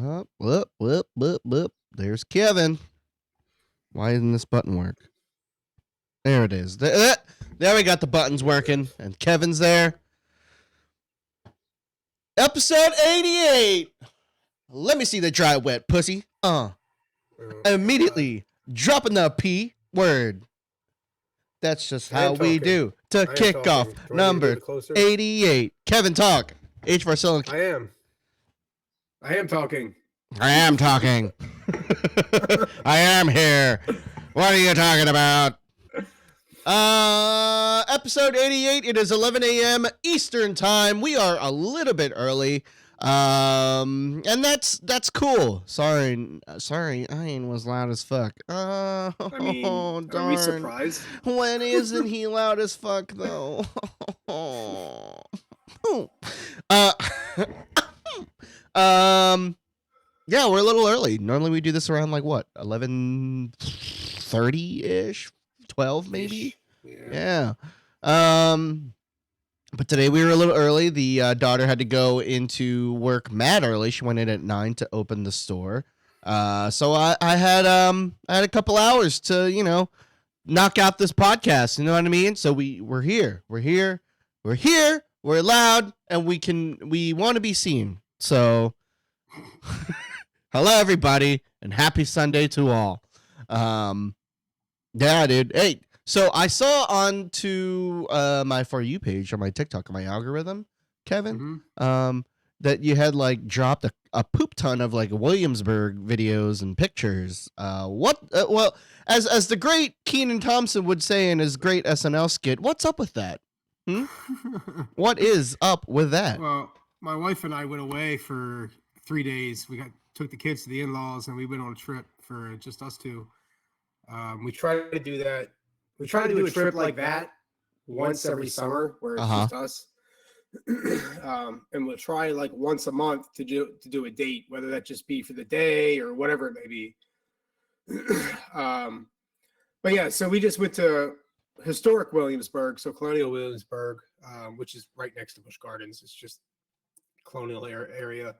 Whoop, whoop, whoop, whoop. There's Kevin. Why doesn't this button work? There it is. There we got the buttons working, and Kevin's there. Episode 88. Let me see the dry wet pussy. Immediately dropping the P word. That's just how we do to kick off number 88. Kevin, talk. H for Silicon. I am talking. I am talking. I am here. What are you talking about? Episode 88. It is 11 a.m. Eastern time. We are a little bit early. And that's cool. Sorry, Ian was loud as fuck. I mean, are we surprised? When isn't he loud as fuck though? Yeah, we're a little early. Normally we do this around like what, 11:30-ish, 12 maybe. Yeah. But today we were a little early. The daughter had to go into work mad early. She went in at 9 to open the store. So I had a couple hours to, knock out this podcast. You know what I mean? So we're here. We're loud, and we want to be seen. So hello everybody, and happy Sunday to all. Yeah, dude. Hey. So I saw onto my For You page on my TikTok, on my algorithm, Kevin, that you had like dropped a poop ton of like Williamsburg videos and pictures. Well, as the great Kenan Thompson would say in his great SNL skit, what's up with that? What is up with that? Well, my wife and I went away for 3 days. We took the kids to the in-laws, and we went on a trip for just us two. We try to do that. We try to do a trip like that once every summer, where it's just us. And we'll try like once a month to do a date, whether that just be for the day or whatever it may be. But yeah, so we just went to historic Williamsburg, so Colonial Williamsburg, which is right next to Busch Gardens. It's just colonial area.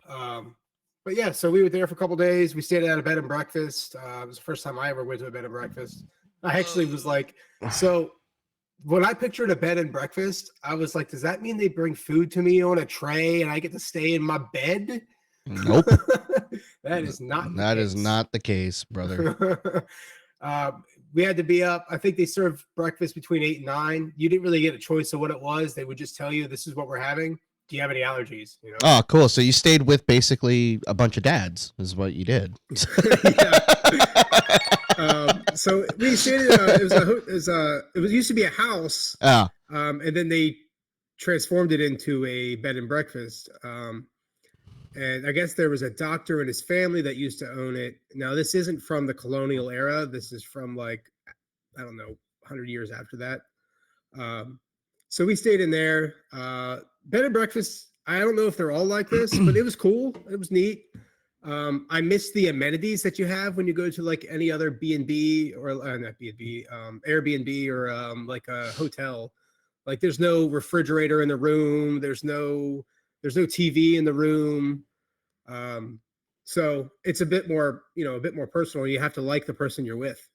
But yeah, so we were there for a couple days. We stayed at a bed and breakfast. It was the first time I ever went to a bed and breakfast. I actually was like, so when I pictured a bed and breakfast, I was like, does that mean they bring food to me on a tray and I get to stay in my bed? Nope. That is not the case, brother. We had to be up. I think they served breakfast between 8 and 9. You didn't really get a choice of what it was. They would just tell you, this is what we're having. Do you have any allergies? Oh, cool. So you stayed with basically a bunch of dads is what you did. So we stayed. It used to be a house. And then they transformed it into a bed and breakfast. And I guess there was a doctor and his family that used to own it. Now, this isn't from the colonial era. This is from 100 years after that. So we stayed in there. Bed and breakfast, I don't know if they're all like this, but it was cool. It was neat. I miss the amenities that you have when you go to like any other B&B or not B&B, Airbnb or like a hotel. Like there's no refrigerator in the room. There's no TV in the room. So it's a bit more personal. You have to like the person you're with.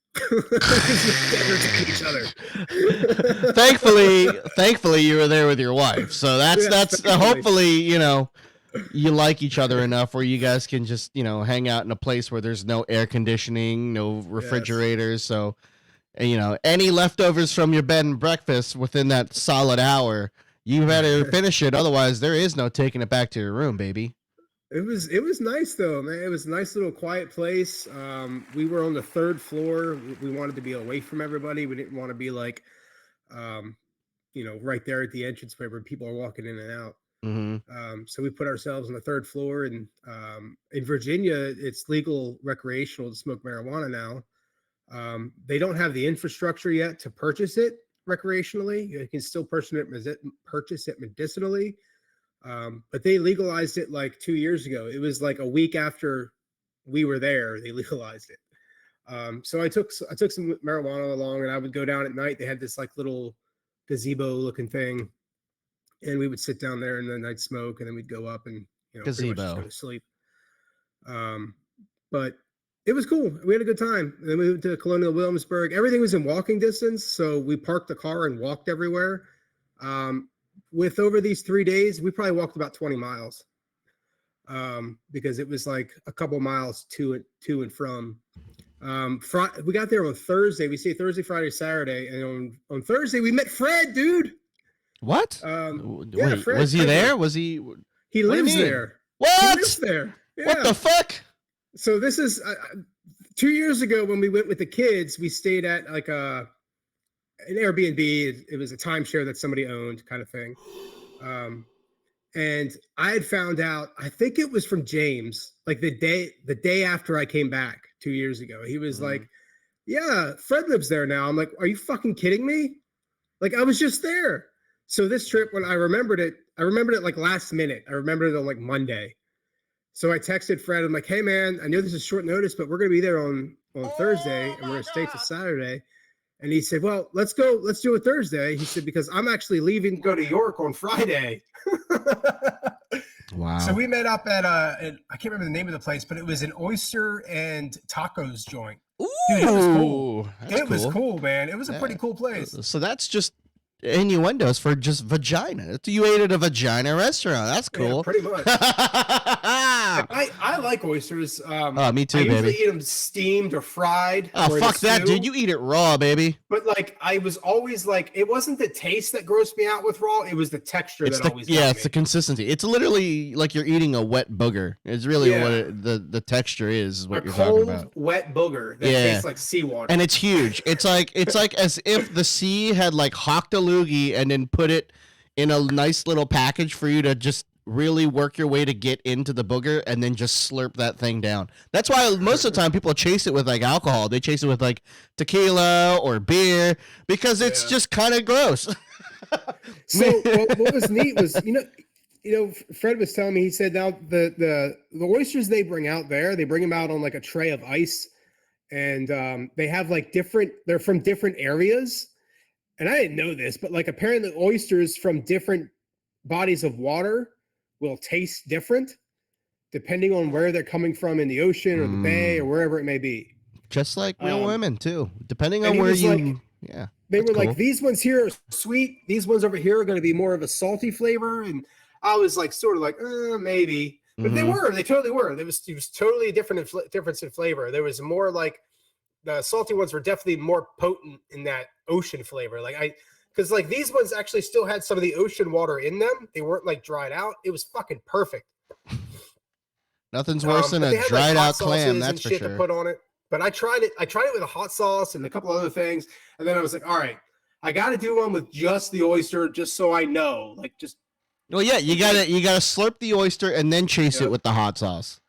Each other. Thankfully you were there with your wife, so that's hopefully you like each other enough where you guys can just hang out in a place where there's no air conditioning, no refrigerators. So any leftovers from your bed and breakfast within that solid hour, you better finish it, otherwise there is no taking it back to your room, baby. It was nice though, man. It was a nice little quiet place. We were on the 3rd floor. We wanted to be away from everybody. We didn't want to be like, right there at the entrance where people are walking in and out. So we put ourselves on the 3rd floor, and in Virginia, it's legal recreational to smoke marijuana now. They don't have the infrastructure yet to purchase it recreationally. You can still purchase it medicinally. But they legalized it like 2 years ago. It was like a week after we were there, they legalized it. So I took some marijuana along, and I would go down at night. They had this like little gazebo looking thing, and we would sit down there and then I'd smoke, and then we'd go up and pretty much just go to sleep. But it was cool. We had a good time. And then we moved to Colonial Williamsburg. Everything was in walking distance, so we parked the car and walked everywhere. With over these 3 days, we probably walked about 20 miles because it was like a couple miles to and from. We got there on Thursday. We stayed Thursday, Friday, Saturday, and on Thursday we met Fred, dude. What? Yeah, Wait, Fred, was he Piper. There? Was he? He lives there. What? He lives there. Yeah. What the fuck? So this is 2 years ago when we went with the kids. We stayed at like an Airbnb. It was a timeshare that somebody owned, kind of thing. And I had found out, I think it was from James, like the day after I came back 2 years ago. He was like, "Yeah, Fred lives there now." I'm like, "Are you fucking kidding me?" Like, I was just there. So this trip, when I remembered it like last minute. I remembered it on like Monday. So I texted Fred. I'm like, "Hey man, I know this is short notice, but we're gonna be there on Thursday, and we're gonna stay till Saturday." And he said, "Well, let's do it Thursday." He said, "Because I'm actually leaving to go to York on Friday." Wow. So we met up at I can't remember the name of the place, but it was an oyster and tacos joint. Ooh, dude, it was cool. It was cool, man. It was a pretty cool place. So that's just innuendos for just vagina. You ate at a vagina restaurant. That's cool. Yeah, pretty much. I like oysters. Me too, I baby. usually eat them steamed or fried. Oh, fuck that, dude. You eat it raw, baby. But like, I was always like, it wasn't the taste that grossed me out with raw. It was the texture always got me. It's the consistency. It's literally like you're eating a wet booger. It's really what the texture is what you're talking about. Wet booger that tastes like seawater. And it's huge. It's like as if the sea had like hawked a loogie and then put it in a nice little package for you to just really work your way to get into the booger and then just slurp that thing down. That's why most of the time people chase it with like alcohol. They chase it with like tequila or beer because it's just kind of gross. So what was neat was, you know, Fred was telling me, he said now the oysters they bring out there, they bring them out on like a tray of ice, and they have like they're from different areas. And I didn't know this, but like apparently oysters from different bodies of water will taste different depending on where they're coming from in the ocean or the bay or wherever it may be. Just like real women too, depending on where you. They were cool. Like, these ones here are sweet. These ones over here are going to be more of a salty flavor. And I was like, sort of like, maybe, but they totally were. It was totally a difference in flavor. There was more like the salty ones were definitely more potent in that ocean flavor. Because like these ones actually still had some of the ocean water in them. They weren't like dried out. It was fucking perfect. Nothing's worse than a dried out clam. That's for sure. To put on it. But I tried it with a hot sauce and a couple other things. And then I was like, all right, I got to do one with just the oyster, just so I know. Like, just. Well, yeah, you gotta slurp the oyster and then chase it with the hot sauce.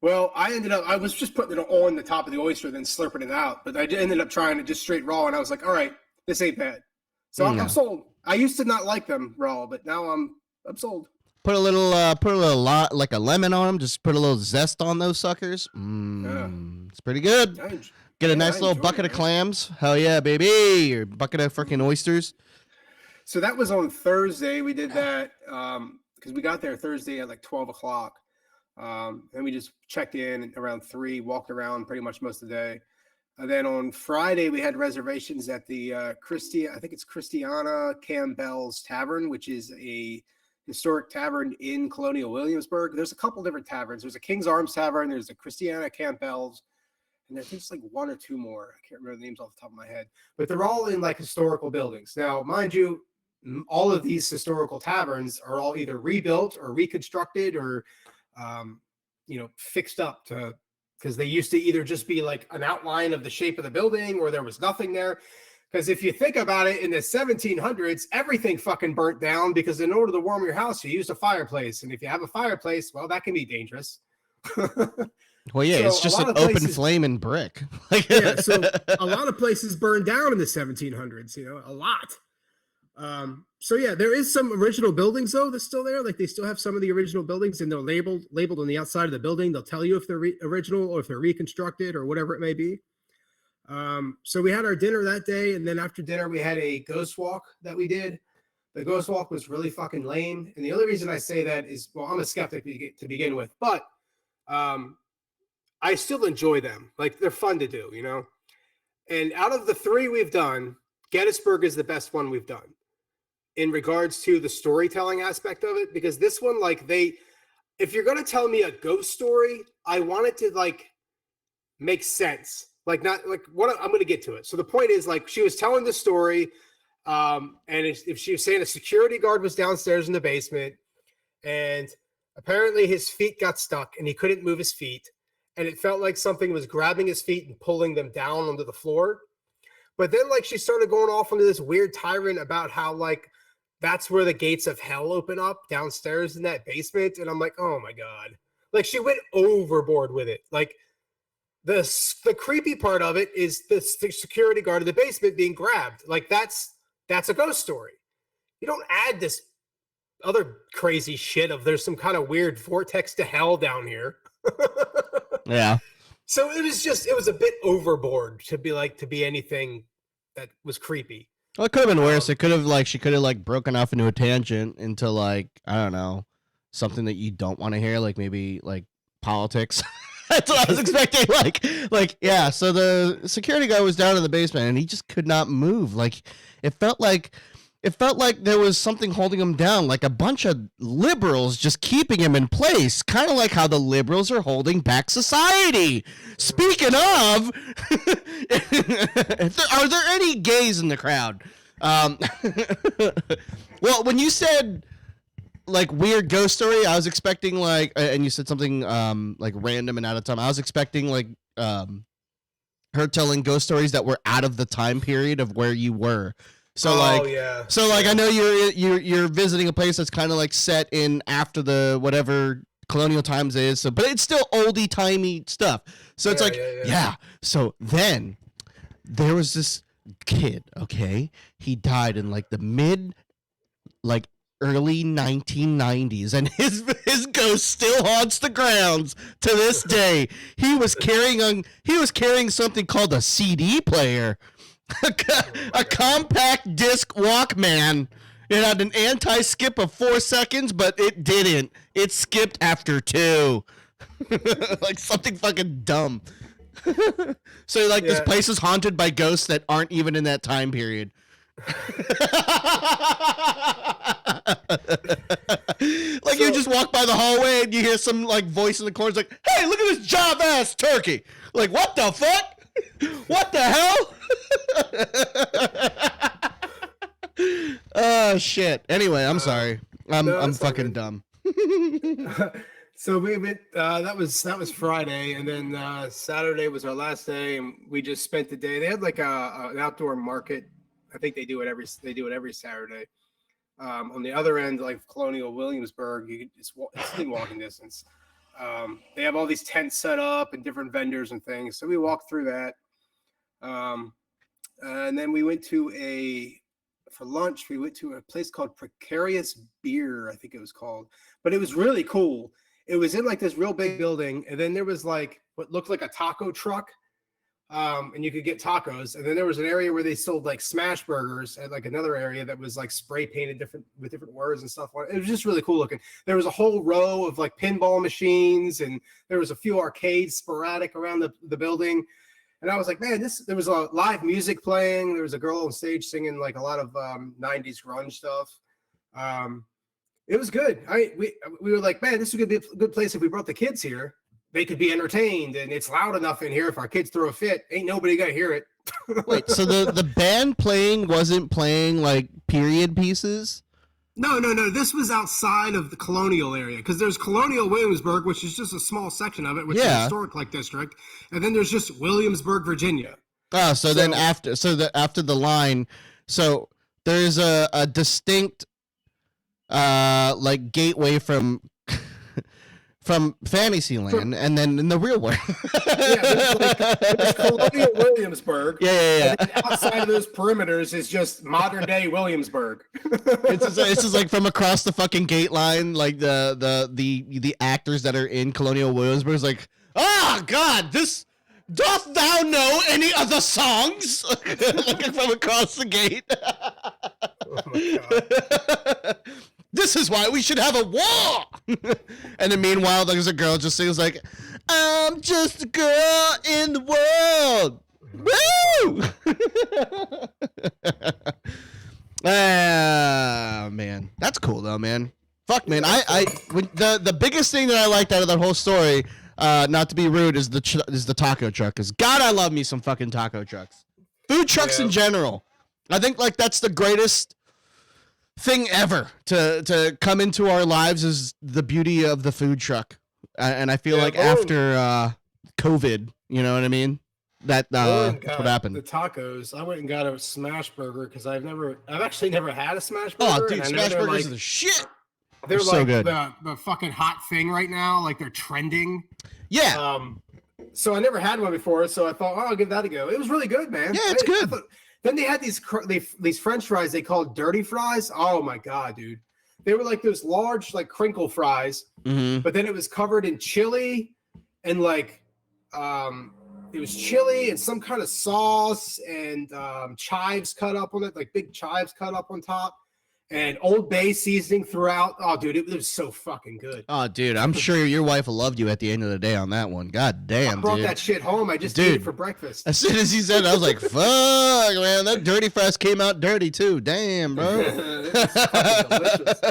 Well, I was just putting it on the top of the oyster, then slurping it out. But I ended up trying it just straight raw, and I was like, all right, this ain't bad. So I'm sold. I used to not like them raw, but now I'm sold. Put a little lot like a lemon on them. Just put a little zest on those suckers. It's pretty good. Get a nice little bucket of clams. Hell yeah, baby! Or bucket of freaking oysters. So that was on Thursday. We did that because we got there Thursday at like 12 o'clock. And we just checked in around 3, walked around pretty much most of the day. And then on Friday, we had reservations at the I think it's Christiana Campbell's Tavern, which is a historic tavern in Colonial Williamsburg. There's a couple different taverns. There's a King's Arms Tavern. There's a Christiana Campbell's. And I think it's like 1 or 2 more. I can't remember the names off the top of my head. But they're all in like historical buildings. Now, mind you, all of these historical taverns are all either rebuilt or reconstructed or fixed up to, because they used to either just be like an outline of the shape of the building or there was nothing there. Because if you think about it, in the 1700s, everything fucking burnt down because in order to warm your house, you used a fireplace. And if you have a fireplace, well, that can be dangerous. Well, yeah, so it's just an open flame and brick. So a lot of places burned down in the 1700s, a lot. So yeah, there is some original buildings though that's still there. Like they still have some of the original buildings, and they're labeled on the outside of the building. They'll tell you if they're original or if they're reconstructed or whatever it may be. So we had our dinner that day, and then after dinner we had a ghost walk that we did. The ghost walk was really fucking lame, and the only reason I say that is, well, I'm a skeptic to begin with, but I still enjoy them. Like, they're fun to do, you know? And out of the 3 we've done, Gettysburg is the best one we've done in regards to the storytelling aspect of it, because this one, like, if you're going to tell me a ghost story, I want it to, like, make sense. Like, not like what I'm going to get to it. So the point is, like, she was telling the story, and if she was saying a security guard was downstairs in the basement, and apparently his feet got stuck and he couldn't move his feet, and it felt like something was grabbing his feet and pulling them down onto the floor. But then, like, she started going off into this weird tirade about how, like, that's where the gates of hell open up downstairs in that basement. And I'm like, oh my God. Like, she went overboard with it. Like, the creepy part of it is the security guard in the basement being grabbed. Like, that's a ghost story. You don't add this other crazy shit of there's some kind of weird vortex to hell down here. Yeah. So it was a bit overboard to be anything that was creepy. Well, it could have been worse. It could have she could have broken off into a tangent into I don't know, something that you don't want to hear, like maybe like politics. That's what I was expecting. Yeah. So the security guy was down in the basement and he just could not move. Like, it felt like there was something holding him down, like a bunch of liberals just keeping him in place, kind of like how the liberals are holding back society. Speaking of, are there any gays in the crowd? Well, when you said like weird ghost story, I was expecting and you said something like random and out of time. I was expecting her telling ghost stories that were out of the time period of where you were. So I know you're visiting a place that's kind of like set in after the whatever colonial times is. So, but it's still oldie timey stuff. So it's So then there was this kid. Okay, he died in like the early 1990s, and his ghost still haunts the grounds to this day. He was carrying something called a CD player. A compact disc Walkman. It had an anti-skip of 4 seconds, but it didn't. It skipped after 2. Like something fucking dumb. So this place is haunted by ghosts that aren't even in that time period. Like, you just walk by the hallway and you hear some voice in the corner like, "Hey, look at this job ass turkey." Like, what the fuck? What the hell? Oh shit. Anyway, I'm sorry. I'm fucking dumb. So we went. That was Friday, and then Saturday was our last day, and we just spent the day. They had like an outdoor market. I think they do it every Saturday. On the other end, like Colonial Williamsburg, it's in walking distance. They have all these tents set up and different vendors and things. So we walked through that. And then we went for lunch, we went to a place called Precarious Beer, I think it was called. But it was really cool. It was in like this real big building. And then there was like what looked like a taco truck. And you could get tacos. And then there was an area where they sold like smash burgers, and like another area that was like spray painted with different words and stuff. It was just really cool looking. There was a whole row of like pinball machines, and there was a few arcades sporadic around the building. And I was like, man, there was a live music playing. There was a girl on stage singing like a lot of 90s grunge stuff. It was good. We were like, man, this would be a good place if we brought the kids here. They could be entertained, and it's loud enough in here. If our kids throw a fit, ain't nobody gonna hear it. Wait, so the band wasn't playing like period pieces? No. This was outside of the Colonial area, because there's Colonial Williamsburg, which is just a small section of it, which is a historic district, and then there's just Williamsburg, Virginia. Oh, then after the line, so there's a distinct gateway from Fantasyland, and then in the real world. There's Colonial Williamsburg. Yeah. And outside of those perimeters is just modern day Williamsburg. It's just like from across the fucking gate line, like the actors that are in Colonial Williamsburg is like, God, this doth thou know any other songs? Looking from across the gate. Oh my God. This is why we should have a war. And then meanwhile, there's a girl just sings like, I'm just a girl in the world. Woo! Ah, man, that's cool though, man. Fuck, man. The biggest thing that I liked out of that whole story, not to be rude, is the taco truck. Cause God, I love me some fucking taco trucks. Food trucks in general. I think like that's the greatest thing ever to come into our lives is the beauty of the food truck. And I feel like after COVID, you know what I mean? That's what happened. The tacos. I went and got a smash burger because I've actually never had a smash burger. Oh, dude, smash burgers are the shit. They're so like good. The fucking hot thing right now. Like they're trending. Yeah. So I never had one before, so I thought, oh, I'll give that a go. It was really good, man. Yeah, it's good. Then they had these French fries they called dirty fries. Oh my god, dude! They were like those large, like crinkle fries, but then it was covered in chili and like it was chili and some kind of sauce and chives cut up on it, like big chives cut up on top, and Old Bay seasoning throughout. Oh, dude, it was so fucking good. Oh, dude, I'm sure your wife loved you at the end of the day on that one. God damn, I brought dude. that shit home. I just ate it for breakfast. As soon as he said it, I was like, fuck, man, that dirty fries came out dirty too. Damn, bro. It's fucking delicious.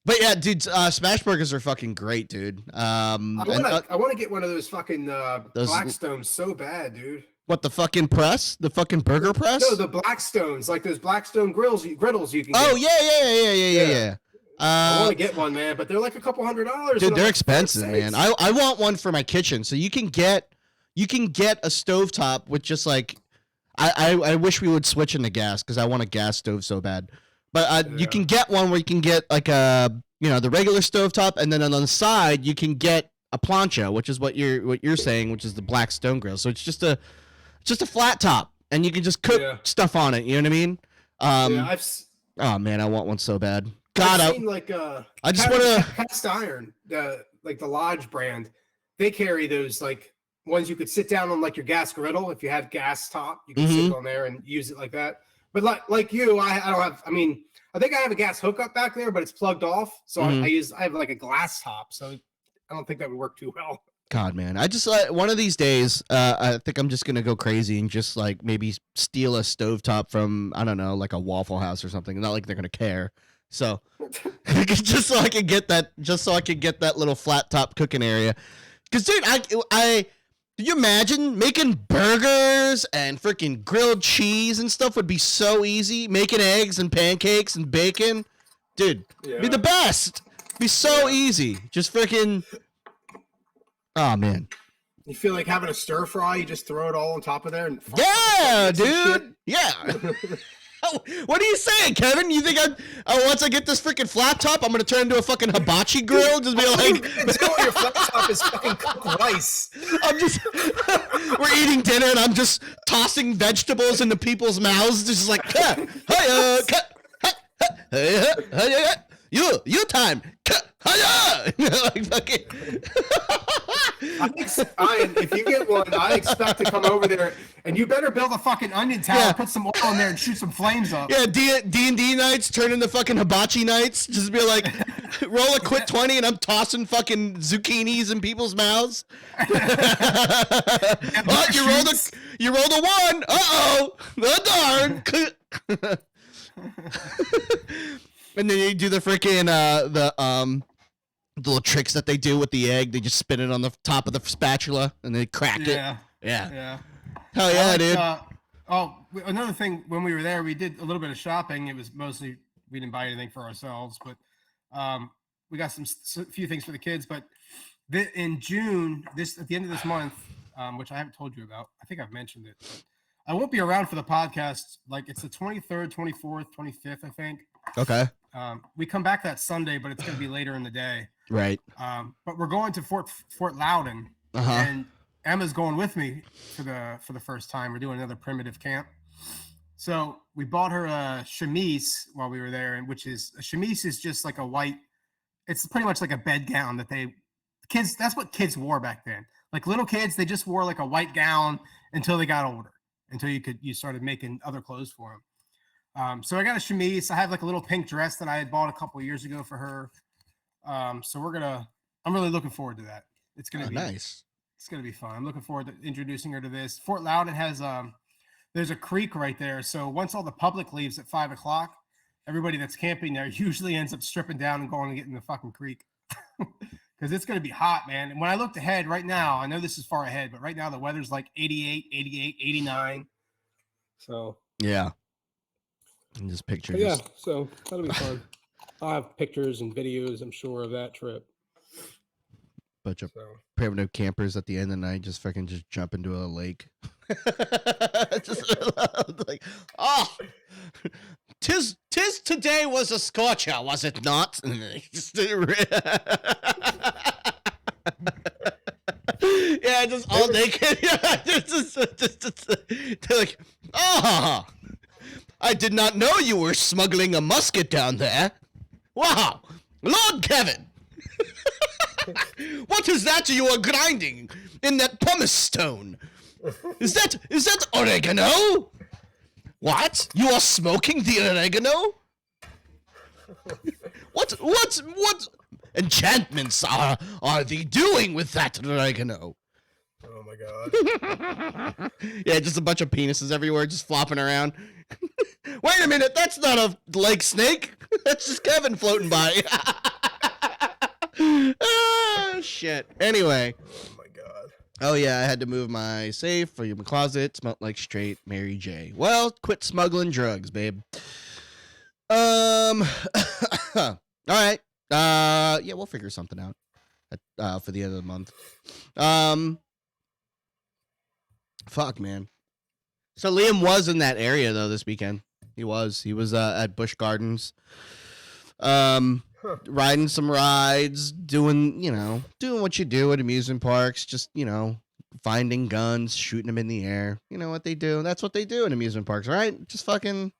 But yeah, dude, smash burgers are fucking great, dude. I want to get one of those fucking Blackstones so bad, dude. What, the fucking press? The fucking burger press? No, the Blackstones, like those Blackstone griddles you can get. Oh, yeah. I want to get one, man, but they're like $200. Dude, they're expensive, man. I want one for my kitchen. So you can get a stovetop with just like I wish we would switch into gas because I want a gas stove so bad. But you can get one where you can get like the regular stovetop, and then on the side you can get a plancha, which is what you're saying, which is the Blackstone grill. So it's just a flat top, and you can just cook stuff on it. You know what I mean? Oh man, I want one so bad. God, I've seen I just want to cast iron, like the Lodge brand. They carry those like ones you could sit down on, like your gas griddle. If you had gas top, you could sit on there and use it like that. But like you, I don't have. I mean, I think I have a gas hookup back there, but it's plugged off. So I have like a glass top. So I don't think that would work too well. God, man, I just one of these days, I think I'm just gonna go crazy and just like maybe steal a stovetop from, I don't know, like a Waffle House or something. Not like they're gonna care. So just so I can get that little flat top cooking area. Because dude, I do you imagine making burgers and freaking grilled cheese and stuff would be so easy. Making eggs and pancakes and bacon, dude, be the best. Be so easy. Just freaking. Oh man. You feel like having a stir fry? You just throw it all on top of there and dude. Yeah. What are you saying, Kevin? You think once I get this freaking flat top, I'm gonna turn into a fucking hibachi grill? Just be like, your flat top is fucking cooked rice. We're eating dinner and I'm just tossing vegetables into people's mouths, just like, you time, like fucking. If you get one, I expect to come over there, and you better build a fucking onion tower, put some oil in there, and shoot some flames up. Yeah, D&D nights turn into fucking hibachi nights. Just be like, roll a quick 20, and I'm tossing fucking zucchinis in people's mouths. You rolled a 1. Uh-oh, darn. And then you do the freaking the little tricks that they do with the egg. They just spin it on the top of the spatula and they crack it. Yeah. Hell yeah, dude. Another thing, when we were there, we did a little bit of shopping. It was mostly, we didn't buy anything for ourselves, but we got a few things for the kids. But in June, at the end of this month, which I haven't told you about, I think I've mentioned it. But I won't be around for the podcast. Like, it's the 23rd, 24th, 25th, I think. Okay. We come back that Sunday, but it's going to be later in the day. Right. But we're going to Fort Loudon, and Emma's going with me for the first time. We're doing another primitive camp. So we bought her a chemise while we were there, and a chemise is just like a white. It's pretty much like a bed gown that kids. That's what kids wore back then. Like little kids, they just wore like a white gown until they got older, until you started making other clothes for them. So I got a chemise. I have like a little pink dress that I had bought a couple of years ago for her. So I'm really looking forward to that. It's gonna be nice. It's gonna be fun. I'm looking forward to introducing her to this. Fort Loudon has there's a creek right there, so once all the public leaves at 5:00, everybody that's camping there usually ends up stripping down and going and getting the fucking creek. Because it's going to be hot, man. And when I looked ahead right now, I know this is far ahead, but right now the weather's like 88, 89. So yeah, and just picture. Yeah, so that'll be fun. I'll have pictures and videos, I'm sure, of that trip. Bunch of primitive campers at the end of the night just fucking just jump into a lake. Just like, oh, tis today was a scorcher, was it not? Yeah, just all naked. Yeah, they're like, oh, I did not know you were smuggling a musket down there. Wow, Lord Kevin. What is that you are grinding in that pumice stone? Is that oregano? What? You are smoking the oregano? What enchantments are they doing with that oregano? Oh my god. Yeah, just a bunch of penises everywhere just flopping around. Wait a minute, that's not a lake snake. That's just Kevin floating by. Oh, shit. Anyway. Oh my god. Oh yeah, I had to move my safe for my closet. Smelled like straight Mary J. Well, quit smuggling drugs, babe. All right. Yeah, we'll figure something out for the end of the month. Fuck, man. So Liam was in that area though this weekend. He was at Busch Gardens. Riding some rides, doing what you do at amusement parks, just, finding guns, shooting them in the air. You know what they do? That's what they do in amusement parks, right? Just fucking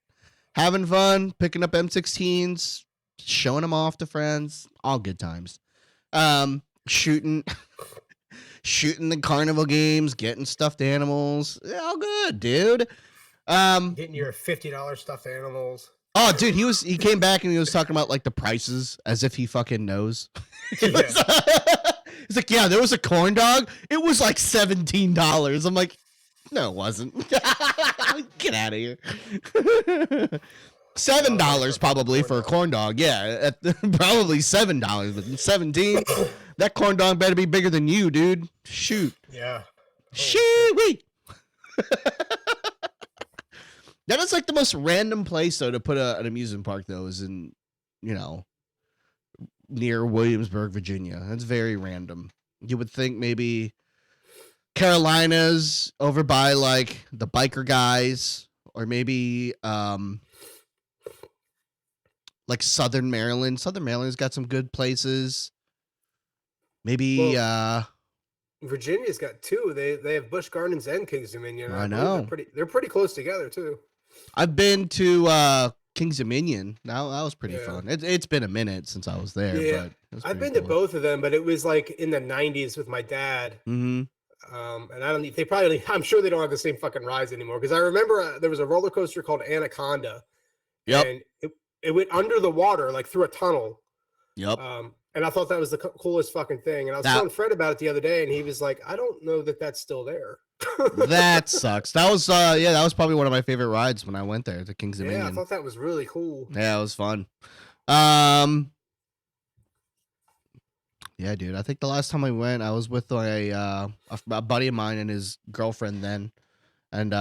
having fun, picking up M16s, showing them off to friends, all good times. Shooting the carnival games, getting stuffed animals, all good, dude. Getting your $50 stuffed animals. Oh, dude, he came back and he was talking about like the prices as if he fucking knows. He's like, yeah, there was a corn dog. It was like $17. I'm like, no, it wasn't. Get out of here. $7 probably for a corn dog. Yeah, probably $7, but 17. That corn dog better be bigger than you, dude. Shoot. Yeah. Shoot. That is like the most random place though to put an amusement park though is in, near Williamsburg, Virginia. That's very random. You would think maybe Carolinas over by like the biker guys, or maybe like Southern Maryland. Southern Maryland's got some good places. Maybe Virginia's got two. They have Busch Gardens and Kings Dominion. I know. They're pretty close together too. I've been to Kings Dominion. Now that was pretty fun. It's been a minute since I was there. Yeah, but I've been to both of them, but it was like in the 90s with my dad. Mm-hmm. And I don't. They probably. I'm sure they don't have the same fucking rides anymore. Because I remember there was a roller coaster called Anaconda. Yep. And it went under the water, like through a tunnel. Yep. And I thought that was the coolest fucking thing. And I was telling Fred about it the other day, and he was like, "I don't know that that's still there." That sucks. That was that was probably one of my favorite rides when I went there to Kings Dominion. Yeah, I thought that was really cool. Yeah, it was fun. Yeah, dude. I think the last time I went, I was with a buddy of mine and his girlfriend then, and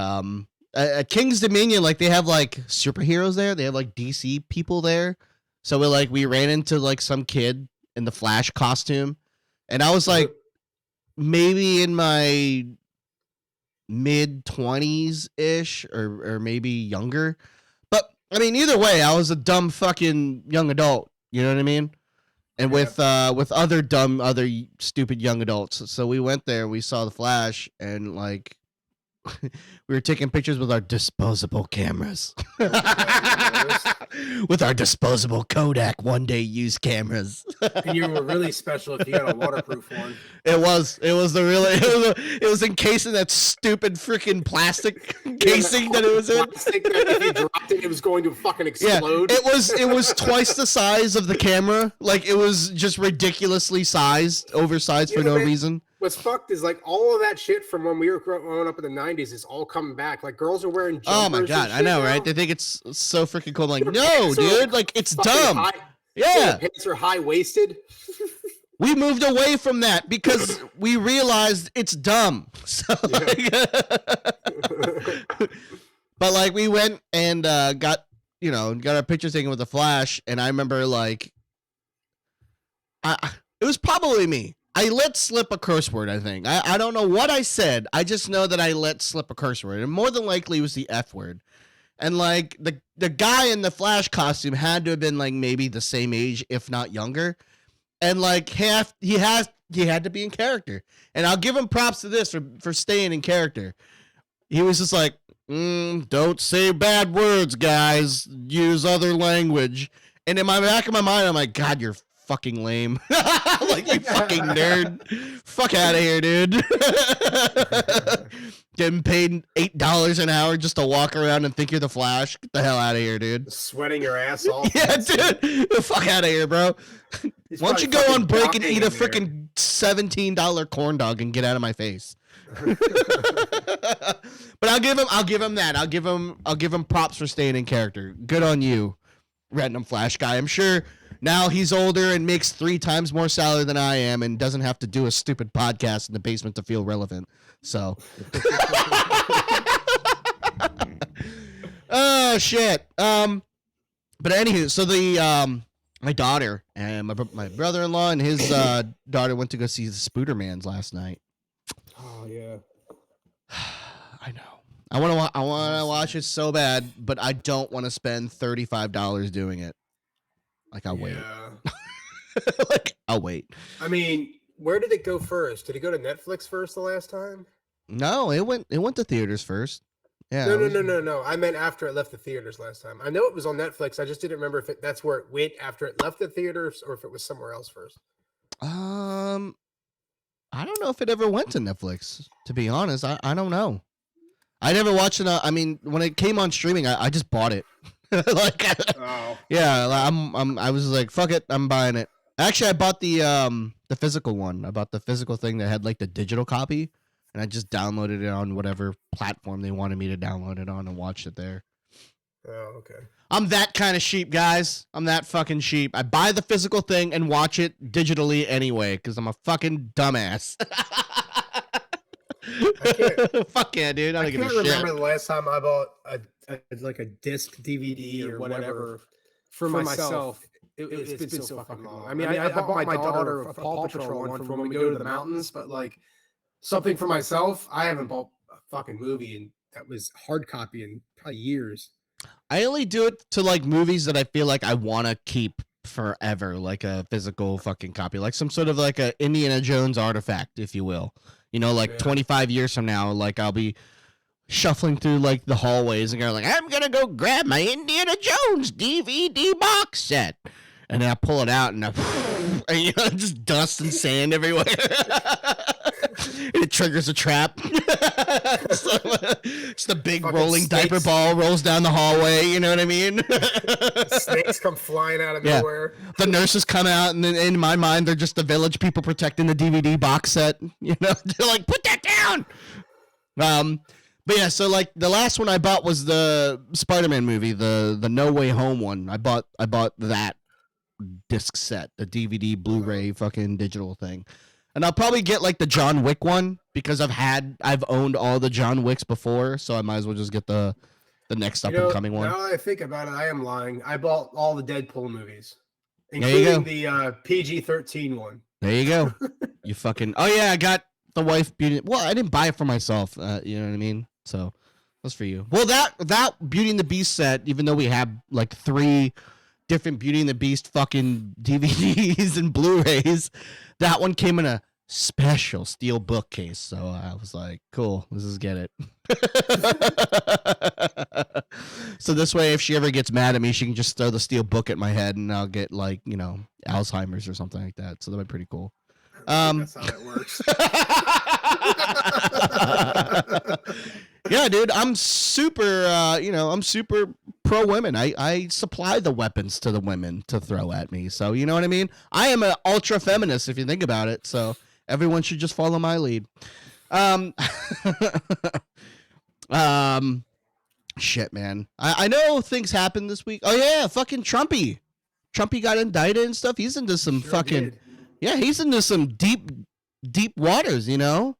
at Kings Dominion, like they have like superheroes there. They have like DC people there. So we ran into like some kid in the Flash costume, and I was like maybe in my mid-20s ish or maybe younger, but I mean either way I was a dumb fucking young adult, you know what I mean, and with other stupid young adults. So we went there, we saw the Flash, and like we were taking pictures with our disposable cameras. With our disposable Kodak one-day use cameras. And you were really special if you got a waterproof one. It was encased in that stupid freaking plastic casing that it was in. If you dropped it, it was going to fucking explode. Yeah, it was twice the size of the camera. Like, it was just ridiculously oversized for no reason. What's fucked is like all of that shit from when we were growing up in the 90s is all coming back. Like girls are wearing jumpers. Oh my god, I know, right? They think it's so freaking cool. I'm like, no, dude, like it's dumb. Yeah, pants are high waisted. We moved away from that because we realized it's dumb. So, but like we went and got our pictures taken with the flash, and I remember like, it was probably me. I let slip a curse word, I think. I don't know what I said. I just know that I let slip a curse word. And more than likely it was the F word. And like the guy in the Flash costume had to have been like maybe the same age, if not younger. And like he had to be in character. And I'll give him props to this for staying in character. He was just like, don't say bad words, guys. Use other language. And in my back of my mind, I'm like, God, you're fucking lame. Like, you fucking nerd. Fuck out of here, dude. Getting paid $8 an hour just to walk around and think you're the Flash. Get the hell out of here, dude. Sweating your ass off. Yeah, dude. Fuck out of here, bro. Why don't you go on break and eat a freaking $17 corn dog and get out of my face? But I'll give him that. I'll give him props for staying in character. Good on you, Random Flash guy. I'm sure now he's older and makes 3 times more salary than I am and doesn't have to do a stupid podcast in the basement to feel relevant. So, oh shit. But anywho, so the my daughter and my brother-in-law and his daughter went to go see the Spoodermans last night. Oh yeah. I know. I want to watch it so bad, but I don't want to spend $35 doing it. Like, I'll wait. Like, I'll wait. I mean, where did it go first? Did it go to Netflix first the last time? No, it went to theaters first. Yeah. No. I meant after it left the theaters last time. I know it was on Netflix. I just didn't remember if that's where it went after it left the theaters or if it was somewhere else first. I don't know if it ever went to Netflix, to be honest. I don't know. I never watched it. I mean, when it came on streaming, I just bought it. Like, yeah, I was like, fuck it, I'm buying it. Actually, I bought the physical one. I bought the physical thing that had like the digital copy, and I just downloaded it on whatever platform they wanted me to download it on and watched it there. Oh, okay. I'm that kind of sheep, guys. I'm that fucking sheep. I buy the physical thing and watch it digitally anyway, because I'm a fucking dumbass. Fuck yeah, dude. I can't remember the last time I bought a disc DVD or whatever for myself. It's been so fucking long. I mean, I bought my daughter a Paw Patrol one for when we go to the mountains, but like something for myself, I haven't bought a fucking movie and that was hard copy in probably years. I only do it to like movies that I feel like I want to keep forever, like a physical fucking copy, like some sort of like a Indiana Jones artifact, if you will. You know, like 25 years from now, like I'll be shuffling through like the hallways and going like, I'm gonna go grab my Indiana Jones DVD box set, and then I pull it out and and, just dust and sand everywhere. And it triggers a trap. Just a big fucking rolling snakes. Diaper ball rolls down the hallway. You know what I mean? Snakes come flying out of nowhere. The nurses come out, and then in my mind, they're just the village people protecting the DVD box set. You know, they're like, put that down. But yeah, so like the last one I bought was the Spider-Man movie, the No Way Home one. I bought that disc set, the DVD, Blu-ray, fucking digital thing. And I'll probably get like the John Wick one because I've owned all the John Wicks before, so I might as well just get the next up and coming one. Now that I think about it, I am lying. I bought all the Deadpool movies, including the PG-13 one. There you go. You fucking I got the wife Beauty. Well, I didn't buy it for myself. You know what I mean? So that's for you. Well, that Beauty and the Beast set, even though we have like 3 different Beauty and the Beast fucking DVDs and Blu-rays, that one came in a special steel bookcase. So I was like, cool, let's just get it. So this way, if she ever gets mad at me, she can just throw the steel book at my head and I'll get like, Alzheimer's or something like that. So that'd be pretty cool. That's how it works. Yeah, dude, I'm super, I'm super pro women. I supply the weapons to the women to throw at me. So, you know what I mean? I am an ultra feminist if you think about it. So everyone should just follow my lead. Shit, man. I know things happened this week. Oh yeah, fucking Trumpy got indicted and stuff. He's into some he's into some deep waters, Yeah.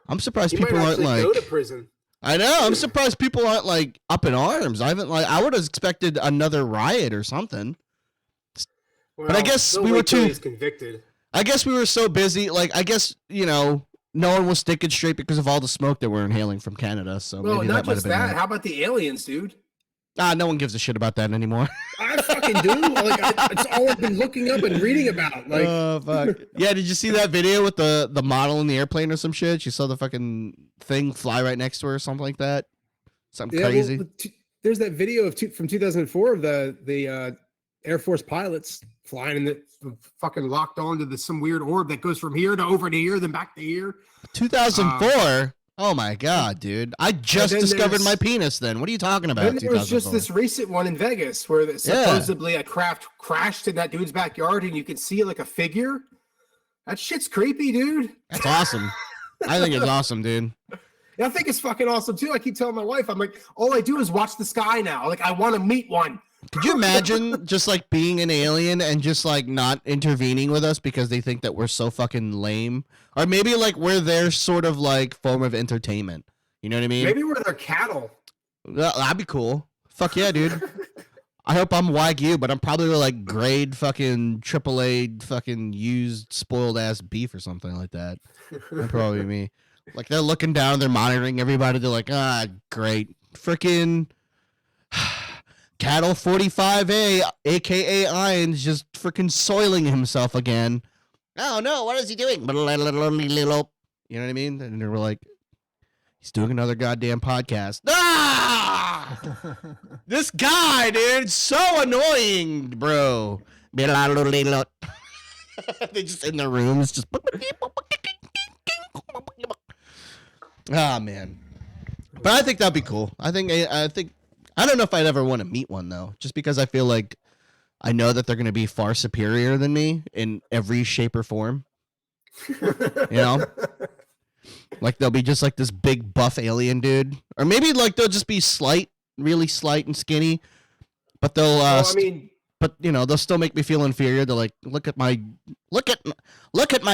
I'm surprised people aren't like go to prison. I know. I'm surprised people aren't like up in arms. I would have expected another riot or something. Well, but I guess we were convicted. I guess we were so busy. Like, I guess, no one was thinking straight because of all the smoke that we're inhaling from Canada. So maybe not just that. How about the aliens, dude? No one gives a shit about that anymore. I fucking do. It's all I've been looking up and reading about. Like, oh fuck. Yeah, did you see that video with the model in the airplane or some shit? She saw the fucking thing fly right next to her or something like that. Something crazy. Well, there's that video from 2004 of the Air Force pilots flying in the fucking locked onto some weird orb that goes from here to over to here, then back to here. 2004. Oh my god, dude! I just discovered my penis. Then what are you talking about? Then there was just this recent one in Vegas where supposedly a craft crashed in that dude's backyard, and you can see like a figure. That shit's creepy, dude. That's awesome. I think it's awesome, dude. Yeah, I think it's fucking awesome too. I keep telling my wife, I'm like, all I do is watch the sky now. Like, I want to meet one. Could you imagine just like being an alien and just like not intervening with us because they think that we're so fucking lame? Or maybe like we're their sort of like form of entertainment. You know what I mean? Maybe we're their cattle. That'd be cool. Fuck yeah, dude. I hope I'm Wagyu, but I'm probably like grade fucking AAA fucking used spoiled ass beef or something like that. That'd probably be me. Like they're looking down, they're monitoring everybody. They're like, great. Freaking Cattle 45A, aka Iron's just freaking soiling himself again. Oh no, what is he doing? You know what I mean? And they were like, he's doing another goddamn podcast. This guy, dude, so annoying, bro. They just in their rooms, just. Ah, man. But I think that'd be cool. I think I don't know if I'd ever want to meet one though, just because I feel like I know that they're going to be far superior than me in every shape or form. Like they'll be just like this big buff alien dude, or maybe like they'll just be slight, really slight and skinny, but they'll they'll still make me feel inferior. They're like, look at my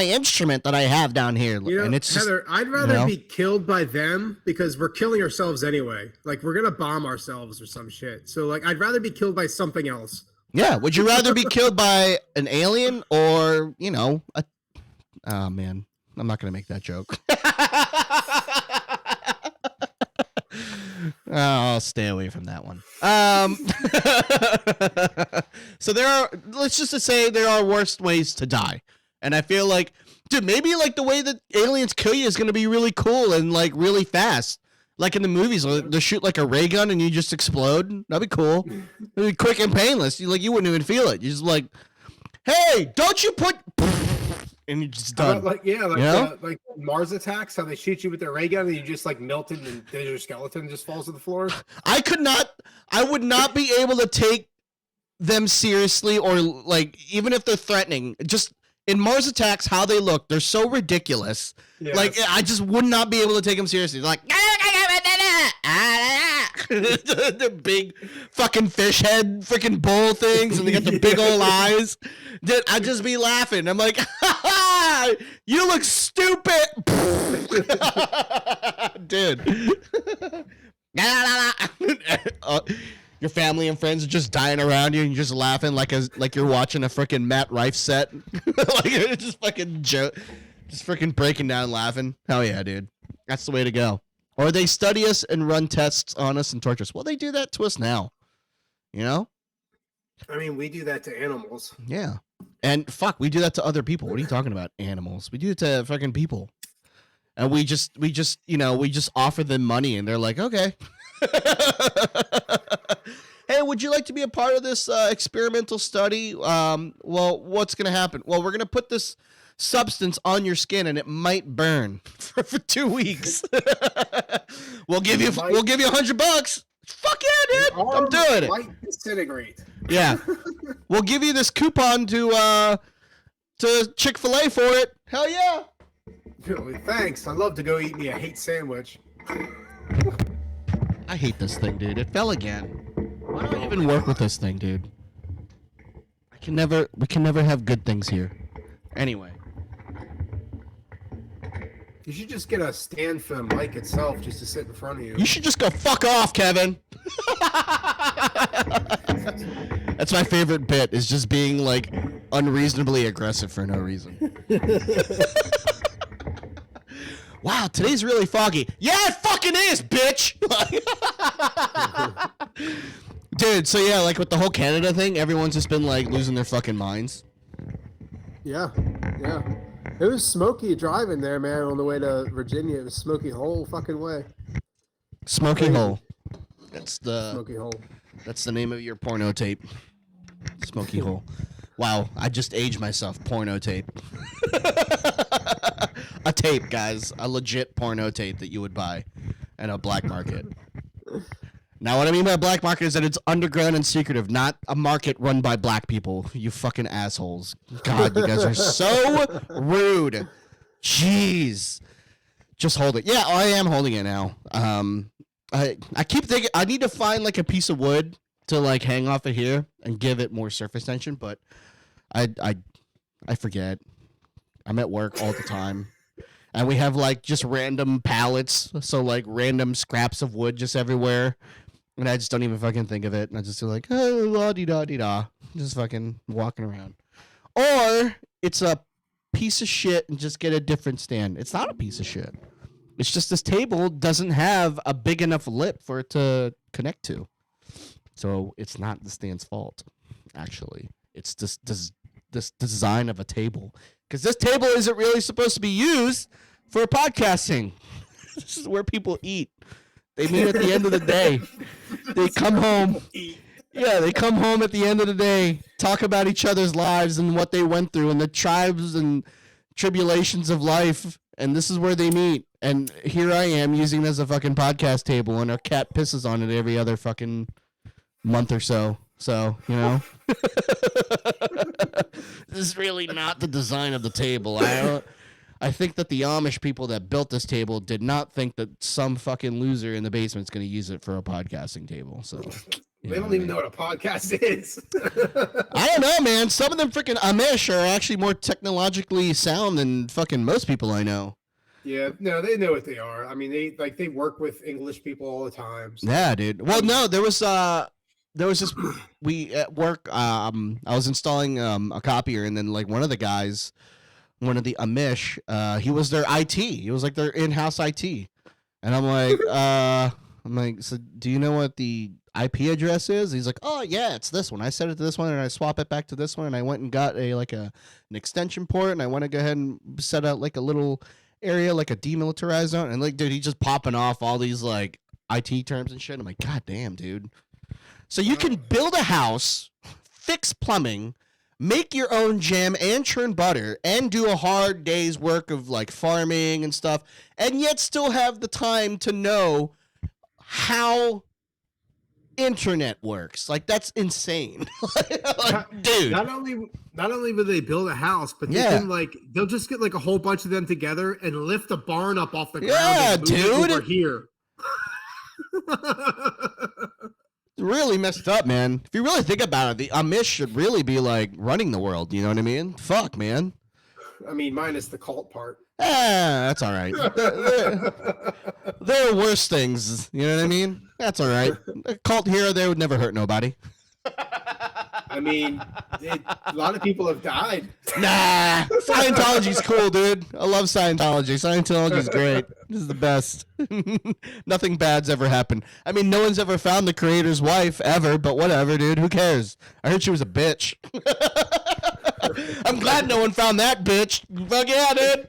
instrument that I have down here, and it's Heather, just, I'd rather be killed by them because we're killing ourselves anyway. Like we're gonna bomb ourselves or some shit. So like, I'd rather be killed by something else. Yeah, would you rather be killed by an alien or oh man, I'm not gonna make that joke. I'll stay away from that one. So let's just say there are worse ways to die. And I feel like, dude, maybe like the way that aliens kill you is going to be really cool and like really fast. Like in the movies, they shoot like a ray gun and you just explode. That'd be cool. It'd be quick and painless. You wouldn't even feel it. You're just like, hey, don't you put... And you're just done. Like Mars attacks, how they shoot you with their ray gun and you just like melted and then your skeleton just falls to the floor. I would not be able to take them seriously, or like even if they're threatening. Just in Mars attacks, how they look, they're so ridiculous. Yes. Like I just would not be able to take them seriously. They're like the big fucking fish head freaking bull things, and they got the big old eyes. I'd just be laughing. I'm like, you look stupid. Dude. Your family and friends are just dying around you and you're just laughing like you're watching a freaking Matt Rife set. Like you're just fucking just freaking breaking down laughing. Hell yeah, dude. That's the way to go. Or they study us and run tests on us and torture us. Well, they do that to us now. You know? I mean, we do that to animals. Yeah. And fuck, we do that to other people. What are you talking about? Animals. We do it to fucking people. And we just offer them money and they're like, okay. Hey, would you like to be a part of this experimental study? Well, what's going to happen? Well, we're going to put this substance on your skin and it might burn for 2 weeks. we'll give you $100. Fuck yeah, dude. I'm doing it. Might disintegrate. Yeah. We'll give you this coupon to Chick-fil-A for it. Hell yeah. Thanks. I'd love to go eat me a hate sandwich. I hate this thing, dude. It fell again. Why do I even work with this thing, dude? We can never have good things here. Anyway. You should just get a stand for the mic itself just to sit in front of you. You should just go fuck off, Kevin. That's my favorite bit, is just being like unreasonably aggressive for no reason. Wow, today's really foggy. Yeah, it fucking is, bitch. Dude, so yeah, like with the whole Canada thing, everyone's just been like losing their fucking minds. Yeah. It was smoky driving there, man, on the way to Virginia. It was smoky whole fucking way. Smoky Hole. That's the Smoky Hole. That's the name of your porno tape. Smoky Hole. Wow, I just aged myself. Porno tape. A tape, guys. A legit porno tape that you would buy in a black market. Now, what I mean by black market is that it's underground and secretive, not a market run by black people. You fucking assholes. God, you guys are so rude. Jeez. Just hold it. Yeah, I am holding it now. I keep thinking I need to find like a piece of wood to like hang off of here and give it more surface tension, but I forget. I'm at work all the time. And we have like just random pallets, so like random scraps of wood just everywhere. And I just don't even fucking think of it. And I just feel like, oh, la-dee-da-dee-da. Just fucking walking around. Or it's a piece of shit and just get a different stand. It's not a piece of shit. It's just this table doesn't have a big enough lip for it to connect to. So it's not the stand's fault, actually. It's this design of a table. Because this table isn't really supposed to be used for podcasting. This is where people eat. They meet at the end of the day. They come home. Yeah, they come home at the end of the day, talk about each other's lives and what they went through and the tribes and tribulations of life. And this is where they meet. And here I am using it as a fucking podcast table, and our cat pisses on it every other fucking month or so. So, you know. This is really not the design of the table. I think that the Amish people that built this table did not think that some fucking loser in the basement is going to use it for a podcasting table. So they don't even know what a podcast is. I don't know, man. Some of them freaking Amish are actually more technologically sound than fucking most people I know. Yeah, no, they know what they are. I mean, they work with English people all the time. So. Yeah, dude. Well, no, there was this we at work. I was installing a copier, and then like one of the guys. One of the Amish, he was their IT. He was like their in-house IT. And I'm like, so do you know what the IP address is? He's like, oh yeah, it's this one. I set it to this one and I swap it back to this one. And I went and got an extension port, and I want to go ahead and set out like a little area, like a demilitarized zone. And like, dude, he's just popping off all these like IT terms and shit. I'm like, God damn, dude. So you can build a house, fix plumbing, make your own jam and churn butter and do a hard day's work of like farming and stuff, and yet still have the time to know how internet works. Like, that's insane. Like, dude. Not only will they build a house, but they can they'll just get like a whole bunch of them together and lift a barn up off the ground. Yeah, and move dude. it over here. Really messed up, man. If you really think about it, the Amish should really be like running the world. You know what I mean? Fuck, man. I mean, minus the cult part. That's all right. There are worse things. You know what I mean? That's all right. A cult here or there would never hurt nobody. I mean, a lot of people have died. Nah, Scientology's cool, dude. I love Scientology. Scientology's great. This is the best. Nothing bad's ever happened. I mean, no one's ever found the creator's wife ever, but whatever, dude. Who cares? I heard she was a bitch. I'm glad no one found that bitch. Fuck yeah, dude.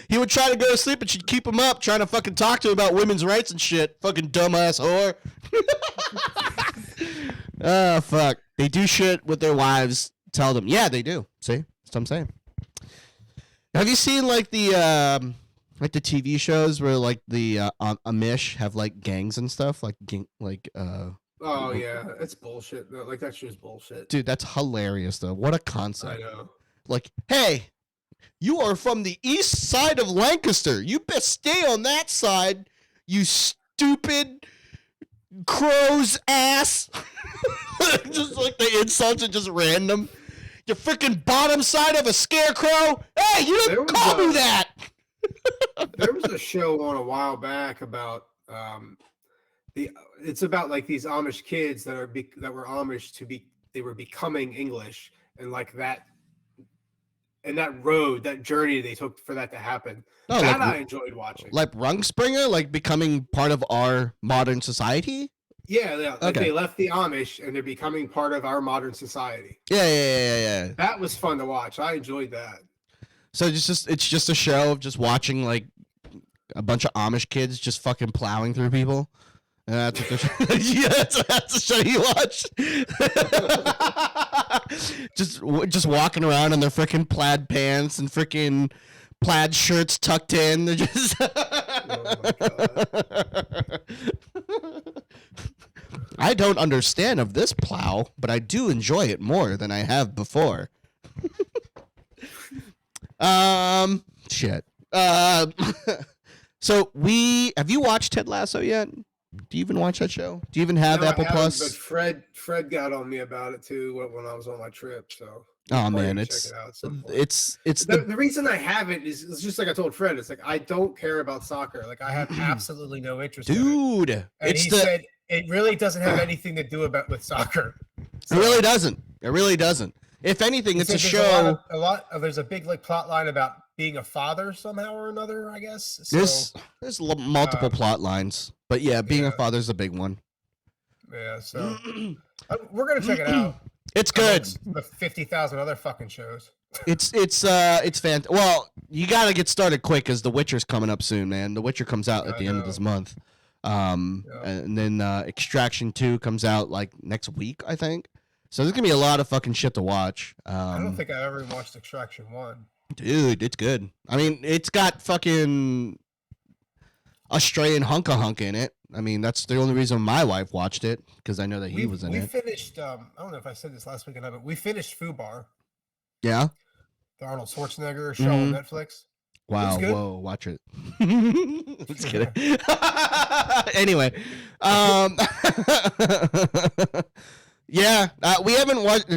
He would try to go to sleep and she'd keep him up trying to fucking talk to him about women's rights and shit. Fucking dumbass whore. Oh, fuck. They do shit with their wives. Tell them. Yeah, they do. See? That's what I'm saying. Have you seen like the TV shows where like the Amish have like gangs and stuff? Oh yeah, it's bullshit. Like that shit's bullshit. Dude, that's hilarious though. What a concept. I know. Like, hey, you are from the east side of Lancaster. You best stay on that side, you stupid crow's ass. Just like the insults are just random. You freaking bottom side of a scarecrow. Hey, you didn't call me that. There was a show on a while back about it's about like these Amish kids that were Amish they were becoming English, and like that road, that journey they took for that to happen. Oh, that I enjoyed watching. Like Rungspringer, like becoming part of our modern society. Yeah, yeah. Like okay. They left the Amish and they're becoming part of our modern society. Yeah. That was fun to watch. I enjoyed that. So it's just a show of just watching like a bunch of Amish kids just fucking plowing through people. And that's what that's the show you watch. just walking around in their freaking plaid pants and freaking plaid shirts tucked in. They're just oh my God. I don't understand of this plow, but I do enjoy it more than I have before. Shit. So have you watched Ted Lasso yet? Do you even watch that show? Do you even have Apple Plus? But Fred got on me about it too when I was on my trip. So oh man, it's the reason I haven't is just like I told Fred. It's like I don't care about soccer. Like I have absolutely no interest. Dude, in it. And he said it really doesn't have anything to do with soccer. So, it really doesn't. It really doesn't. If anything, it's a show. There's a big like plot line about being a father somehow or another, I guess. So, there's multiple plot lines, but yeah, being a father is a big one. Yeah, so we're gonna check it out. It's good. The 50,000 other fucking shows. It's fantastic. Well, you gotta get started quick because The Witcher's coming up soon, man. The Witcher comes out at the end of this month. And then Extraction 2 comes out like next week, I think. So there's gonna be a lot of fucking shit to watch. I don't think I ever watched Extraction 1. Dude, it's good. I mean, it's got fucking Australian hunka-hunk in it. I mean, that's the only reason my wife watched it, because I know that he was in it. We finished, I don't know if I said this last week or not, but we finished Fubar. Yeah? The Arnold Schwarzenegger show on Netflix. Wow, whoa, watch it. Just kidding. Anyway, yeah, we haven't watched.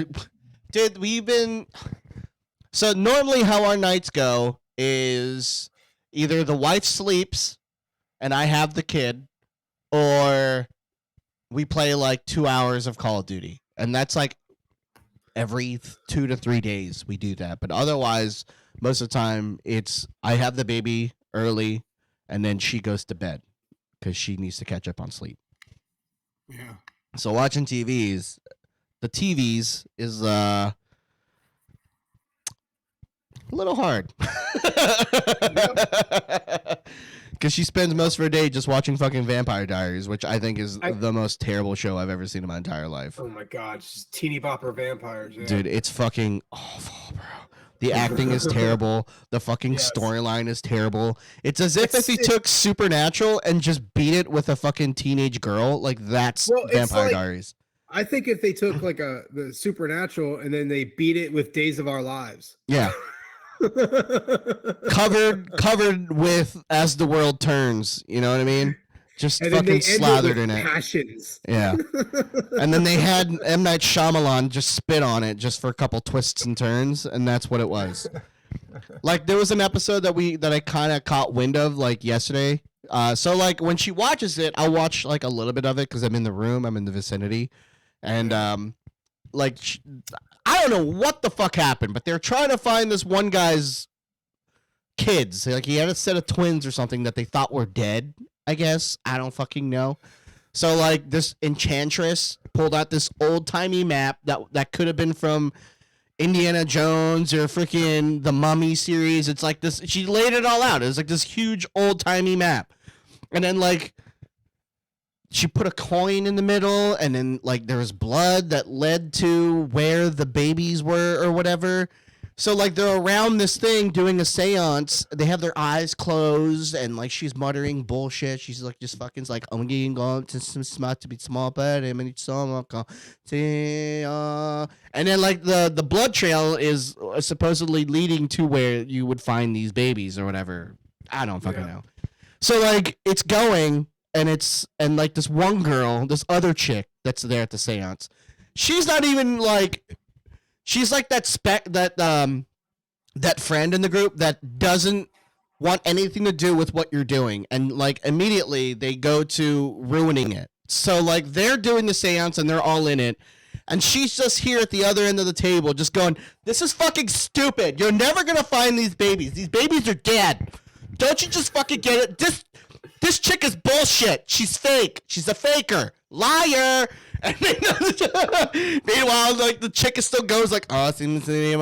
Dude, so normally how our nights go is either the wife sleeps and I have the kid, or we play like 2 hours of Call of Duty, and that's like every 2 to 3 days we do that. But otherwise, most of the time it's I have the baby early and then she goes to bed because she needs to catch up on sleep. Yeah. So watching the TVs is a little hard. Because she spends most of her day just watching fucking Vampire Diaries, which I think is the most terrible show I've ever seen in my entire life. Oh my God, just teeny bopper vampires. Yeah. Dude, it's fucking awful, bro. The acting is terrible. The fucking storyline is terrible. It's as if he took Supernatural and just beat it with a fucking teenage girl. Like, that's Vampire Diaries. I think if they took like the Supernatural and then they beat it with Days of Our Lives. Yeah. covered with As the World Turns. You know what I mean? Just and fucking slathered in it. Passions. Yeah. And then they had M. Night Shyamalan just spit on it just for a couple twists and turns, and that's what it was. Like, there was an episode that I kind of caught wind of, like, yesterday. So, like, when she watches it, I'll watch, like, a little bit of it because I'm in the room. I'm in the vicinity. And, like, I don't know what the fuck happened, but they're trying to find this one guy's kids. Like, he had a set of twins or something that they thought were dead, I guess. I don't fucking know. So, like, this enchantress pulled out this old-timey map that could have been from Indiana Jones or freaking the Mummy series. It's like this. She laid it all out. It was like this huge old timey map, and then like she put a coin in the middle, and then like there was blood that led to where the babies were or whatever. So like they're around this thing doing a seance. They have their eyes closed, and like she's muttering bullshit. She's like just fucking like I'm going to some smart to be small, but I'm and then like the blood trail is supposedly leading to where you would find these babies or whatever. I don't fucking know. So like it's going. And like this one girl, this other chick that's there at the seance, she's not even like, she's like that friend in the group that doesn't want anything to do with what you're doing, and like immediately they go to ruining it. So like they're doing the seance and they're all in it, and she's just here at the other end of the table just going, this is fucking stupid. You're never gonna find these babies. These babies are dead. Don't you just fucking get it? This chick is bullshit. She's fake. She's a faker. Liar. And then, meanwhile, like the chick still goes like, oh, and the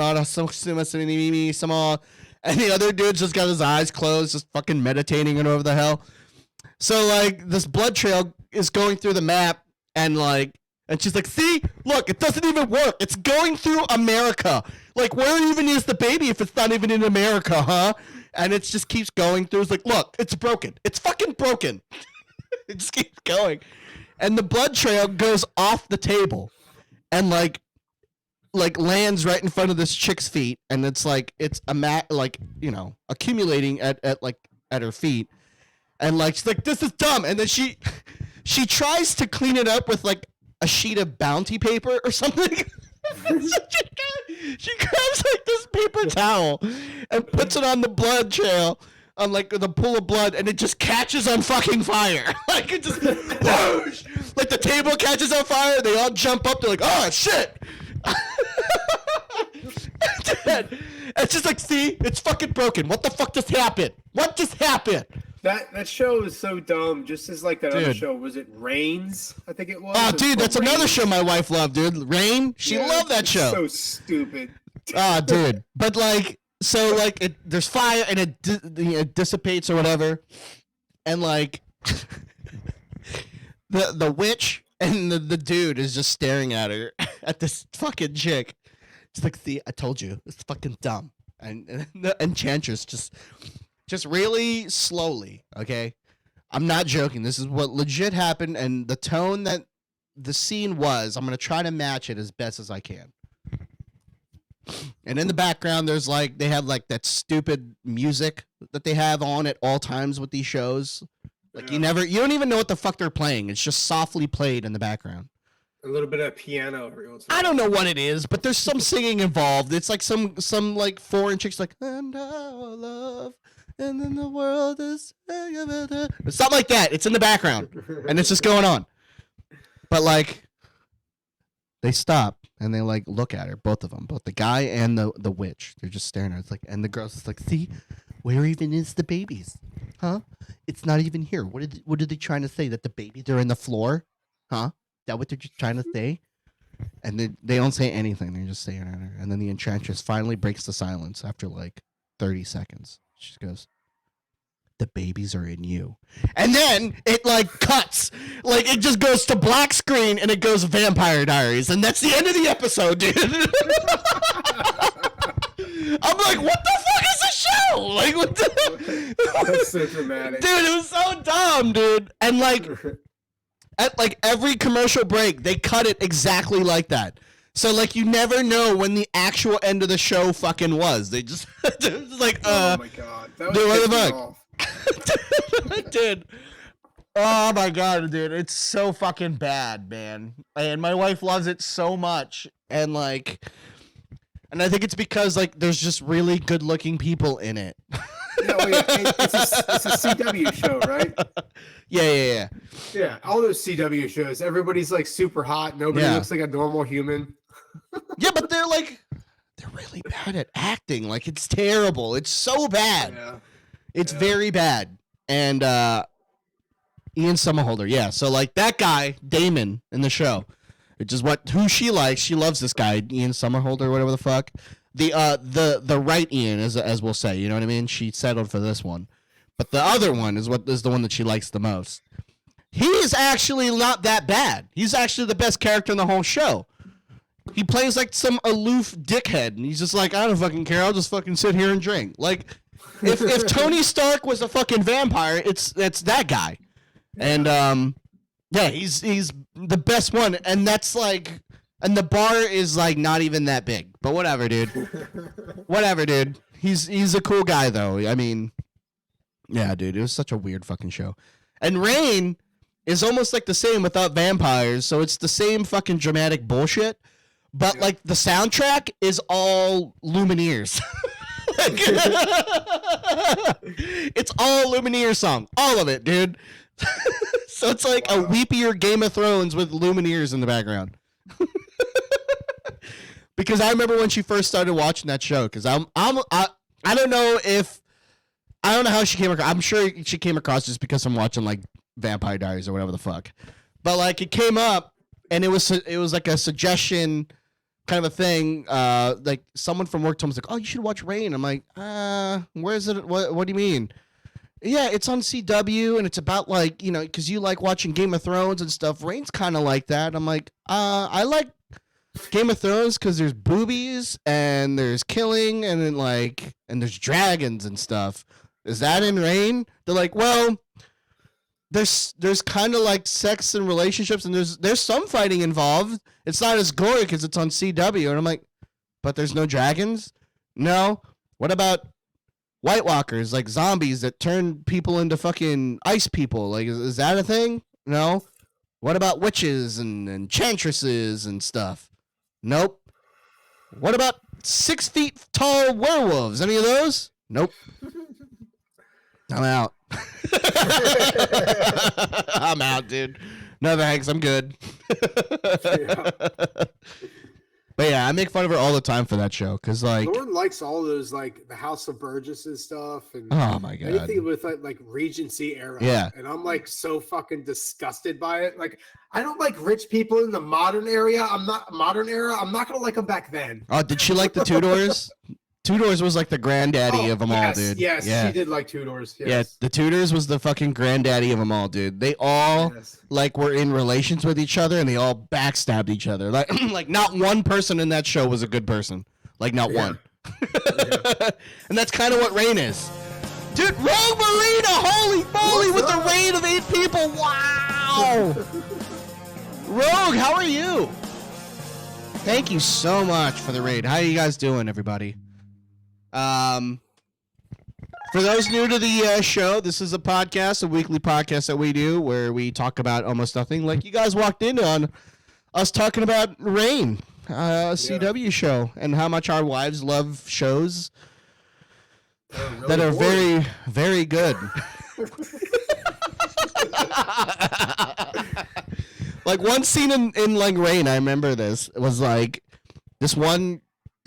other dude's just got his eyes closed, just fucking meditating and over the hell. So like this blood trail is going through the map, and she's like, see, look, it doesn't even work. It's going through America. Like, where even is the baby if it's not even in America, huh? And it just keeps going through. It's like, look, it's broken. It's fucking broken. It just keeps going. And the blood trail goes off the table and like lands right in front of this chick's feet. And it's like, it's accumulating at her feet. And like, she's like, this is dumb. And then she tries to clean it up with like a sheet of bounty paper or something. She grabs like this paper towel and puts it on the blood trail, on like the pool of blood, and it just catches on fucking fire. Like it just whoosh! Like the table catches on fire. They all jump up. They're like, oh shit. It's just like, see, it's fucking broken. What the fuck just happened? What just happened? That show is so dumb. Just as like that other show, was it Reigns? I think it was. Oh, dude, that's Reigns. another show my wife loved, dude. Rain, she loved that show. So stupid. Oh, dude, but like, so like, there's fire and it dissipates or whatever, and like, the witch and the dude is just staring at her, at this fucking chick. She's like, see, I told you, it's fucking dumb, and the enchantress just really slowly, okay? I'm not joking. This is what legit happened, and the tone that the scene was, I'm going to try to match it as best as I can. And in the background, there's like, they have like that stupid music that they have on at all times with these shows. Like you don't even know what the fuck they're playing. It's just softly played in the background. A little bit of piano. I don't know what it is, but there's some singing involved. It's like some like foreign chicks like, and our love. And then the world is something like that. It's in the background, and it's just going on. But like, they stop and they like look at her, both of them, both the guy and the witch. They're just staring at her. It's like, and the girl's just like, see, where even is the babies? Huh? It's not even here. What are they trying to say? That the babies are in the floor? Huh? That what they're just trying to say? And they don't say anything. They're just staring at her. And then the enchantress finally breaks the silence after like 30 seconds. She goes, the babies are in you. And then it like cuts. Like it just goes to black screen and it goes Vampire Diaries. And that's the end of the episode, dude. I'm like, what the fuck is the show? Like, what the... That's so dramatic. Dude, it was so dumb, dude. And like, at like every commercial break, they cut it exactly like that. So like you never know when the actual end of the show fucking was. They just like oh my god, that was dude, what the off. Dude. Oh my god, dude, it's so fucking bad, man. And my wife loves it so much, and like, and I think it's because like there's just really good looking people in it. It's a CW show, right? Yeah. Yeah, all those CW shows, everybody's like super hot. Nobody looks like a normal human. Yeah, but they're really bad at acting. Like it's terrible. It's so bad. Yeah. It's very bad. And Ian Somerhalder, yeah. So like that guy, Damon in the show, which is who she likes. She loves this guy, Ian Somerhalder or whatever the fuck. The right Ian, as we'll say, you know what I mean? She settled for this one. But the other one is the one that she likes the most. He's actually not that bad. He's actually the best character in the whole show. He plays like some aloof dickhead, and he's just like, I don't fucking care. I'll just fucking sit here and drink. Like, if Tony Stark was a fucking vampire, it's that guy. And yeah, he's the best one, and that's like, and the bar is like not even that big. But whatever, dude. Whatever, dude. He's a cool guy though. I mean, yeah, dude, it was such a weird fucking show. And Rain is almost like the same without vampires, so it's the same fucking dramatic bullshit, but like the soundtrack is all Lumineers. It's all Lumineer song, all of it, dude. So it's like a weepier Game of Thrones with Lumineers in the background. Because I remember when she first started watching that show, because I don't know if, I don't know how she came across. I'm sure she came across just because I'm watching like Vampire Diaries or whatever the fuck. But like it came up and it was like a suggestion kind of a thing. Like someone from work told me, like, oh, you should watch Rain. I'm like, where is it? What do you mean? Yeah, it's on CW and it's about like, you know, because you like watching Game of Thrones and stuff. Rain's kind of like that. I'm like, I like Game of Thrones because there's boobies and there's killing and then like and there's dragons and stuff. Is that in Rain? They're like, well, there's kind of like sex and relationships and there's some fighting involved. It's not as gory because it's on CW. And I'm like, but there's no dragons? No. What about White Walkers, like zombies that turn people into fucking ice people? Like, is that a thing? No. What about witches and enchantresses and stuff? Nope. What about 6 feet tall werewolves? Any of those? Nope. I'm out. I'm out, dude. No thanks. I'm good. Yeah. But yeah, I make fun of her all the time for that show because, like, Lauren likes all those like the House of Burgess and stuff, and oh my god, anything with like Regency era. Yeah, and I'm like so fucking disgusted by it. Like, I don't like rich people in the modern era. I'm not gonna like them back then. Oh, did she like the Tudors? Tudors was like the granddaddy of them all, dude. Yes, yeah. She did like Tudors. Yes. Yeah, the Tudors was the fucking granddaddy of them all, dude. They all like were in relations with each other, and they all backstabbed each other. Like, like not one person in that show was a good person. Like, not one. And that's kind of what Rain is, dude. Rogue Marina, holy moly, with a raid of 8 people. Wow. Rogue, how are you? Thank you so much for the raid. How are you guys doing, everybody? For those new to the show, this is a podcast, a weekly podcast that we do where we talk about almost nothing. Like you guys walked in on us talking about Rain, CW show, and how much our wives love shows really that are very, very good. Like one scene in like Rain, I remember this. It was like this one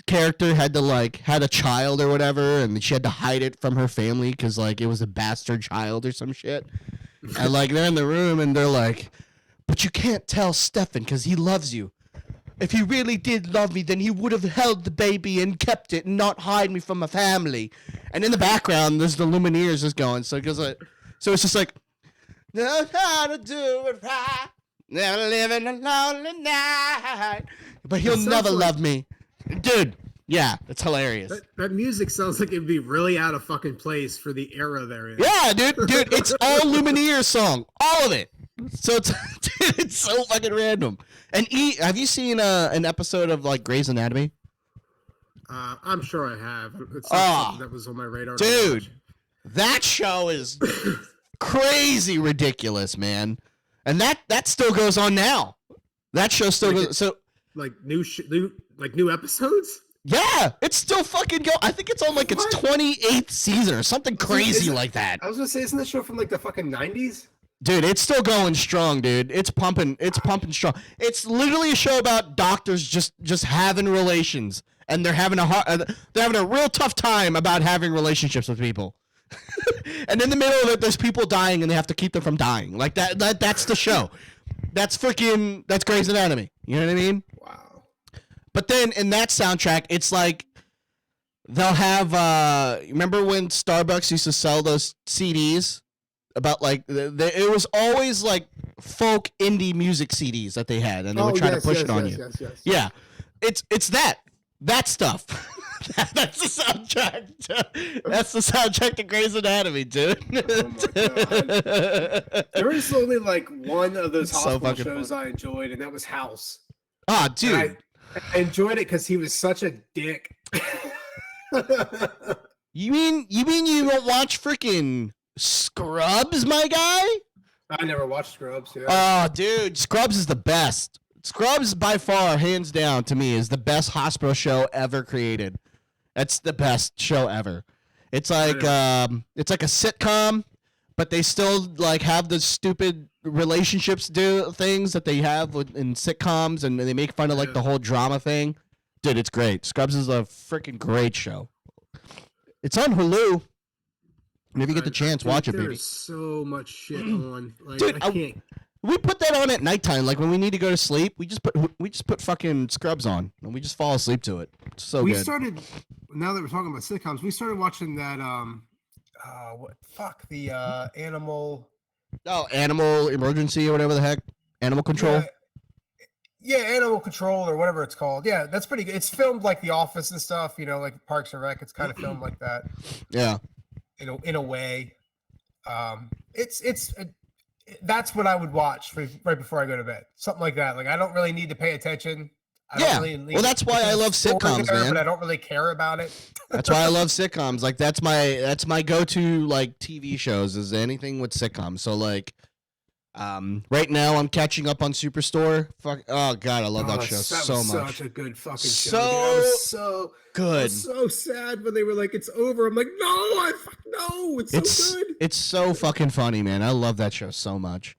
character had a child or whatever, and she had to hide it from her family because like it was a bastard child or some shit. And like they're in the room and they're like, but you can't tell Stefan because he loves you. If he really did love me, then he would have held the baby and kept it and not hide me from my family. And in the background there's the Lumineers just going, so it goes like, so it's just like, know how to do it right, never living a lonely night, but he'll never love me. Dude, yeah, it's hilarious. That music sounds like it'd be really out of fucking place for the era they're in. Yeah, dude, it's all Lumineer song, all of it. So it's so fucking random. And have you seen an episode of like Grey's Anatomy? I'm sure I have. It's not something that was on my radar. Dude, that show is crazy ridiculous, man. And that still goes on now. That show still goes. So like new episodes. Yeah, it's still fucking go. I think it's on like its 28th season or something crazy like that. I was gonna say, isn't that show from like the fucking 90s? Dude, it's still going strong, dude. It's pumping strong. It's literally a show about doctors just having relations, and they're having a real tough time about having relationships with people. And in the middle of it, there's people dying, and they have to keep them from dying. Like that's the show. That's Grey's Anatomy. You know what I mean? Wow. But then in that soundtrack, it's like they'll have. Remember when Starbucks used to sell those CDs about like it was always like folk indie music CDs that they had, and they would try to push it on you. Yes. Yeah, it's that stuff. That's the soundtrack. That's the soundtrack to Grey's Anatomy, dude. Oh my God. There was only like one of those hospital shows funny. I enjoyed, and that was House. Ah, dude. I enjoyed it because he was such a dick. You mean you don't watch freaking Scrubs, my guy? I never watched Scrubs. Yeah. Oh, dude, Scrubs is the best. Scrubs, by far, hands down, to me, is the best hospital show ever created. That's the best show ever. It's like a sitcom, but they still like have the stupid relationships do things that they have in sitcoms, and they make fun of like the whole drama thing. Dude, it's great. Scrubs is a freaking great show. It's on Hulu. And if you get the chance, watch it, baby. There's so much shit on. Like, dude, I can't. We put that on at nighttime, like when we need to go to sleep. We just put fucking Scrubs on, and we just fall asleep to it. It's so we good. started. Now that we're talking about sitcoms, we started watching that. Animal. Oh, Animal Emergency or whatever the heck. Animal Control. Yeah, Animal Control or whatever it's called. Yeah, that's pretty good. It's filmed like The Office and stuff. You know, like Parks and Rec. It's kind of filmed like that. Yeah. In a way, that's what I would watch right before I go to bed. Something like that. Like I don't really need to pay attention. Well, that's why I love sitcoms, man. But I don't really care about it. That's why I love sitcoms. Like that's my go-to like TV shows is anything with sitcoms. So like, right now I'm catching up on Superstore. Oh god, I love that show so much. Such a good fucking show. So good. I was so sad when they were like, "It's over." I'm like, "No, no, it's so good." It's so fucking funny, man. I love that show so much.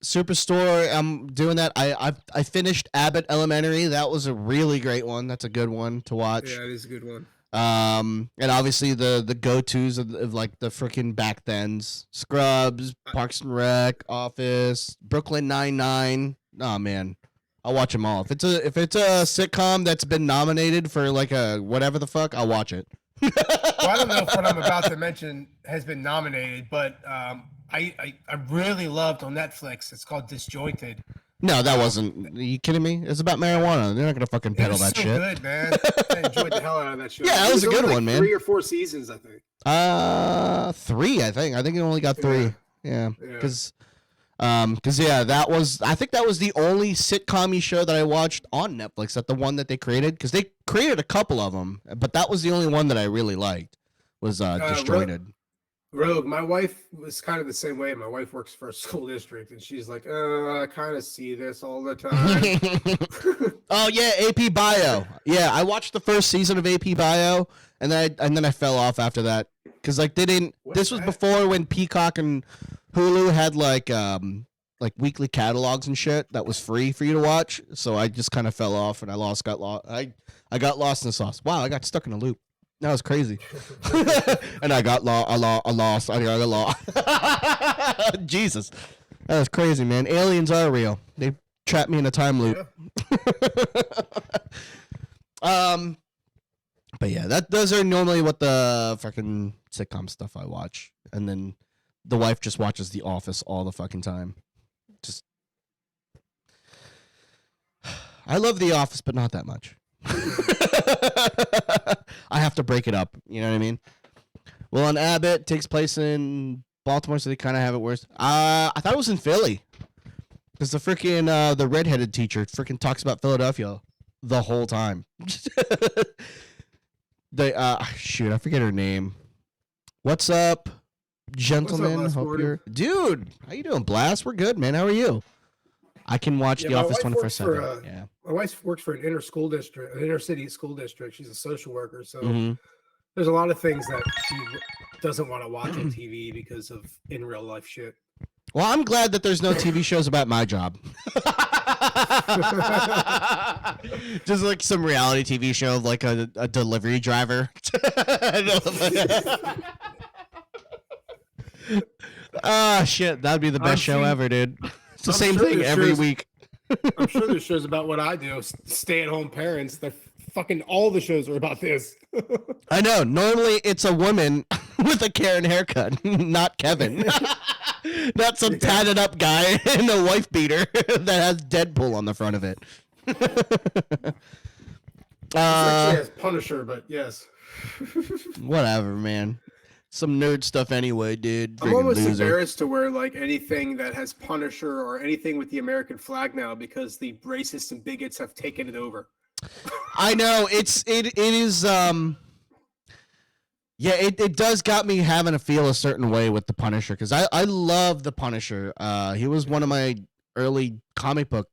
Superstore, I'm doing that. I finished Abbott Elementary. That was a really great one. That's a good one to watch. Yeah, it is a good one. And obviously the go-tos of like the freaking back thens: Scrubs, Parks and Rec, Office, Brooklyn Nine-Nine. Oh man, I'll watch them all. If it's a sitcom that's been nominated for like a whatever the fuck, I'll watch it. Well, I don't know if what I'm about to mention has been nominated, but I really loved on Netflix. It's called Disjointed. No, that wasn't. Are you kidding me? It's about marijuana. They're not gonna fucking peddle that shit. It was so good, man. I enjoyed the hell out of that show. Yeah, that was a good one, man. 3 or 4 seasons, I think. 3, I think. I think it only got 3. Yeah, because, that was. I think that was the only sitcom-y show that I watched on Netflix. That the one that they created, because they created a couple of them, but that was the only one that I really liked. Was Disjointed. Rogue, my wife was kind of the same way. My wife works for a school district, and she's like, I kind of see this all the time. Oh yeah, AP Bio. Yeah, I watched the first season of AP Bio, and then I fell off after that because like they didn't. This was before when Peacock and Hulu had like weekly catalogs and shit that was free for you to watch. So I just kind of fell off, and I got lost. I got lost in the sauce. Wow, I got stuck in a loop. That was crazy. And I got lost. I got lost. Jesus. That was crazy, man. Aliens are real. They trapped me in a time loop. Yeah. But yeah, those are normally what the fucking sitcom stuff I watch. And then the wife just watches The Office all the fucking time. Just I love The Office, but not that much. I have to break it up. You know what I mean? Well, on Abbott takes place in Baltimore, so they kind of have it worse. I thought it was in Philly because the freaking the redheaded teacher freaking talks about Philadelphia the whole time. Shoot, I forget her name. What's up, gentlemen? What's up, Hope you're dude. How you doing, Blast? We're good, man. How are you? I can watch The Office 24/7. Yeah. My wife works for an inner city school district. She's a social worker, so there's a lot of things that she doesn't want to watch on TV because of in real life shit. Well, I'm glad that there's no TV shows about my job. Just like some reality TV show of like a delivery driver. Ah, shit. That'd be the best show ever, dude. It's the same thing every week. I'm sure there's shows about what I do. Stay-at-home parents. They're fucking all the shows are about this. I know. Normally, it's a woman with a Karen haircut, not Kevin. Not some tatted up guy in a wife beater that has Deadpool on the front of it. Actually has Punisher, but yes. Whatever, man. Some nerd stuff anyway, dude. I'm almost embarrassed to wear like anything that has Punisher or anything with the American flag now because the racists and bigots have taken it over. I know it is yeah, it does got me having to feel a certain way with the Punisher because I love the Punisher. He was one of my early comic book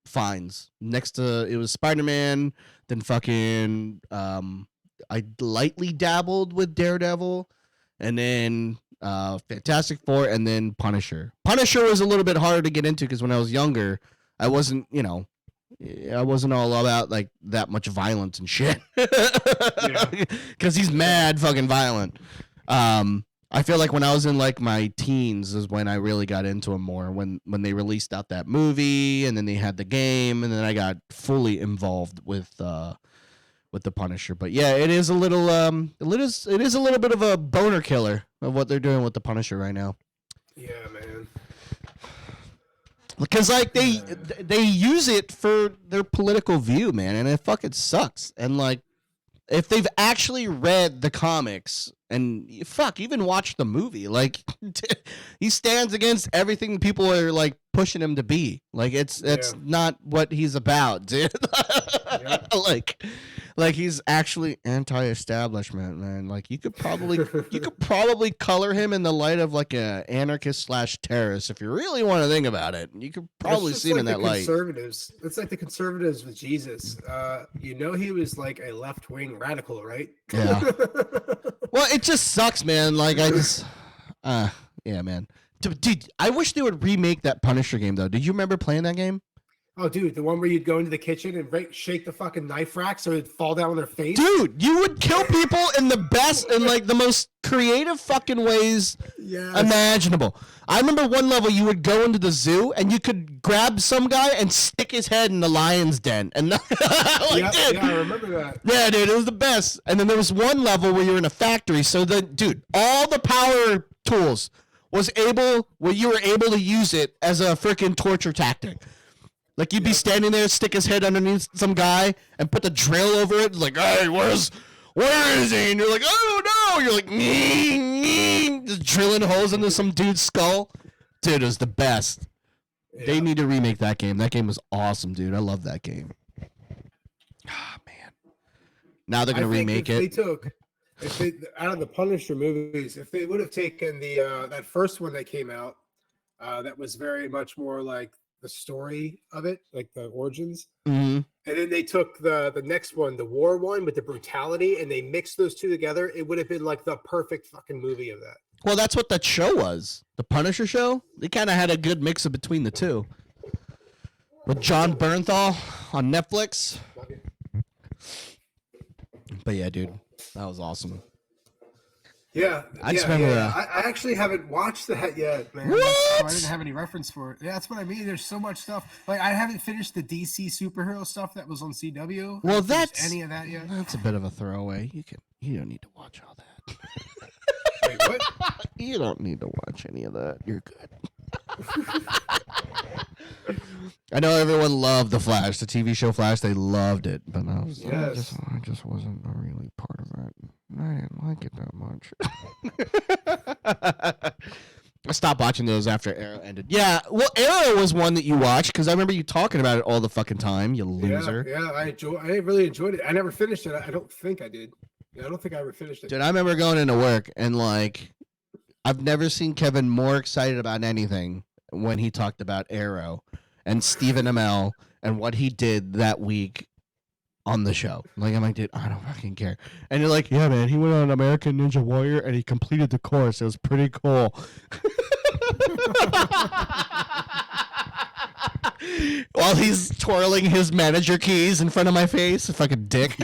finds. Next to it was Spider-Man, then fucking I lightly dabbled with Daredevil, and then Fantastic Four, and then Punisher. Punisher was a little bit harder to get into because when I was younger, I wasn't all about like that much violence and shit. Because he's mad fucking violent. I feel like when I was in like my teens is when I really got into him more. When they released out that movie, and then they had the game, and then I got fully involved with the Punisher. But yeah, it is a little it is a little bit of a boner killer of what they're doing with the Punisher right now. Yeah, man. Because like they use it for their political view, man, and it fucking sucks. And like if they've actually read the comics and even watched the movie, like he stands against everything people are like pushing him to be. Like it's not what he's about, dude. Like he's actually anti-establishment, man. Like you could probably color him in the light of like a anarchist / terrorist if you really want to think about it. You could probably see him in that light. Conservatives. It's like the conservatives with Jesus. He was like a left-wing radical, right? Yeah. Well, it just sucks, man. Like yeah, man. Dude, I wish they would remake that Punisher game though. Did you remember playing that game? Oh, dude, the one where you'd go into the kitchen and shake the fucking knife rack so it'd fall down on their face? Dude, you would kill people in the best and like the most creative fucking ways imaginable. I remember one level you would go into the zoo and you could grab some guy and stick his head in the lion's den. And I remember that. Yeah, dude, it was the best. And then there was one level where you were in a factory. So all the power tools you were able to use it as a freaking torture tactic. Like you'd be standing there, stick his head underneath some guy, and put the drill over it. Like, hey, where is he? And you're like, oh no! You're like, just drilling holes into some dude's skull. Dude, it was the best. Yeah. They need to remake that game. That game was awesome, dude. I love that game. Ah, man. Now they're gonna remake it. If they out of the Punisher movies, if they would have taken the that first one that came out, that was very much more like the story of it, like the origins. Mm-hmm. And then they took the next one, the war one, with the brutality, and they mixed those two together. It would have been like the perfect fucking movie of that. Well, that's what that show was. The Punisher show. They kind of had a good mix of between the two. With John Bernthal on Netflix. But yeah, dude, that was awesome. Yeah, I just remember. I actually haven't watched that yet, man. What? I didn't have any reference for it. Yeah, that's what I mean. There's so much stuff. Like I haven't finished the DC superhero stuff that was on CW. Well, that's any of that yet. That's a bit of a throwaway. You don't need to watch all that. Wait, what? You don't need to watch any of that. You're good. I know everyone loved the Flash, the TV show Flash. They loved it, but I just wasn't really part of it. I didn't like it that much. I stopped watching those after Arrow ended. Yeah, well, Arrow was one that you watched because I remember you talking about it all the fucking time. You loser. Yeah, I really enjoyed it. I never finished it. I don't think I did. I don't think I ever finished it. Dude, I remember going into work and like, I've never seen Kevin more excited about anything when he talked about Arrow and Stephen Amell and what he did that week on the show. Like, I'm like, dude, I don't fucking care. And you're like, yeah, man, he went on American Ninja Warrior and he completed the course. It was pretty cool. While he's twirling his manager keys in front of my face, a fucking dick.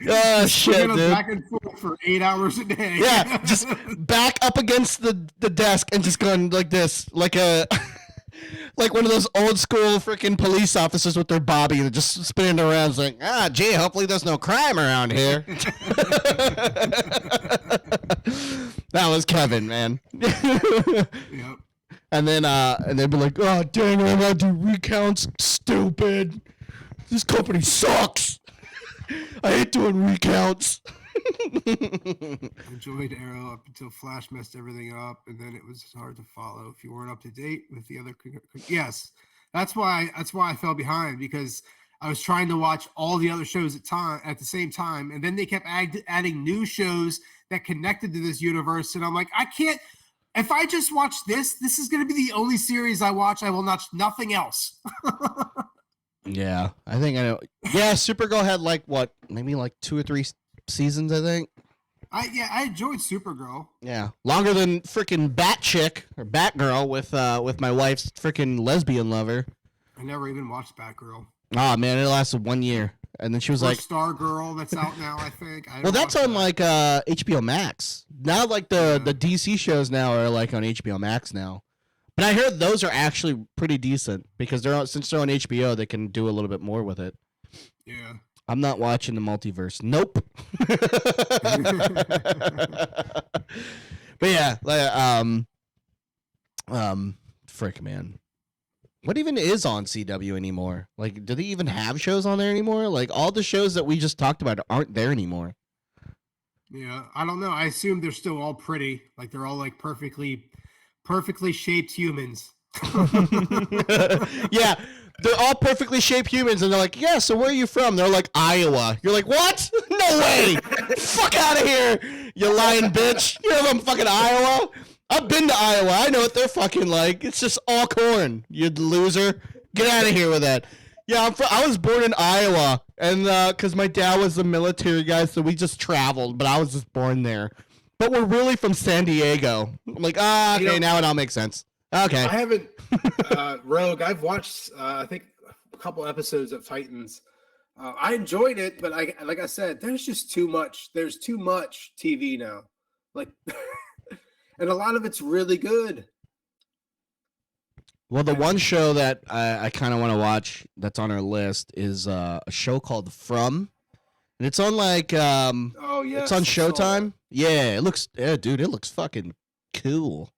Oh shit, dude! for 8 hours a day. Yeah, just back up against the desk and just going like this, like a like one of those old school freaking police officers with their bobby and just spinning around like, gee, hopefully there's no crime around here. That was Kevin, man. Yep. And then they'd be like, oh, dang, I gotta do recounts. Stupid. This company sucks. I hate doing recounts. Enjoyed Arrow up until Flash messed everything up, and then it was hard to follow if you weren't up to date with the other. Yes, that's why I fell behind, because I was trying to watch all the other shows at the same time, and then they kept adding new shows that connected to this universe, and I'm like, I can't. If I just watch this is going to be the only series I watch. I will watch nothing else. Yeah, I think I know. Yeah, Supergirl had maybe 2 or 3 seasons, I think. I enjoyed Supergirl. Yeah, longer than freaking Batgirl with my wife's freaking lesbian lover. I never even watched Batgirl. Oh man, it lasted 1 year, and then she was like Stargirl. That's out now, I think. Well, that's on HBO Max now. Like the DC shows now are like on HBO Max now. But I heard those are actually pretty decent because since they're on HBO, they can do a little bit more with it. Yeah. I'm not watching the multiverse. Nope. But yeah, frick, man. What even is on CW anymore? Like, do they even have shows on there anymore? Like, all the shows that we just talked about aren't there anymore. Yeah, I don't know. I assume they're still all pretty. Like, they're all like perfectly shaped humans. Yeah, they're all perfectly shaped humans, and they're like, yeah, so where are you from? They're like, Iowa. You're like, what? No way. Fuck out of here, you lying bitch. You're from fucking Iowa? I've been to Iowa. I know what they're fucking like. It's just all corn, you loser. Get out of here with that. Yeah, I was born in Iowa, and because my dad was a military guy, so we just traveled, but I was just born there. But we're really from San Diego. I'm like, okay, now it all makes sense. Okay. I haven't, Rogue, I've watched, I think, a couple episodes of Titans. I enjoyed it, but like I said, there's just too much. There's too much TV now. Like, and a lot of it's really good. Well, the one show that I kind of want to watch that's on our list is a show called From. And it's on it's on Showtime. Yeah, it looks fucking cool.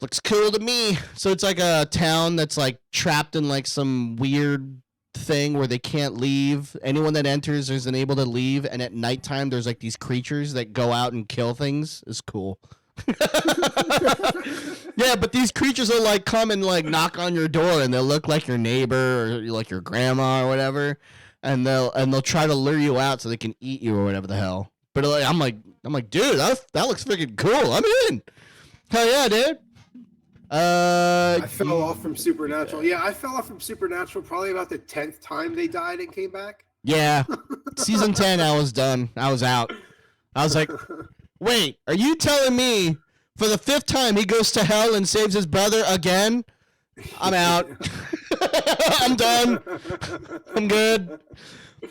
Looks cool to me. So it's like a town that's like trapped in like some weird thing where they can't leave. Anyone that enters isn't able to leave, and at nighttime there's like these creatures that go out and kill things. It's cool. Yeah, but these creatures will like come and like knock on your door, and they'll look like your neighbor or like your grandma or whatever. And they'll try to lure you out so they can eat you or whatever the hell. But I'm like, dude, that looks freaking cool. I'm in. Hell yeah, dude. I fell off from Supernatural. Yeah, I fell off from Supernatural probably about the 10th time they died and came back. Yeah, season 10, I was done. I was out. I was like, wait, are you telling me for the 5th time he goes to hell and saves his brother again? I'm out. I'm done. I'm good.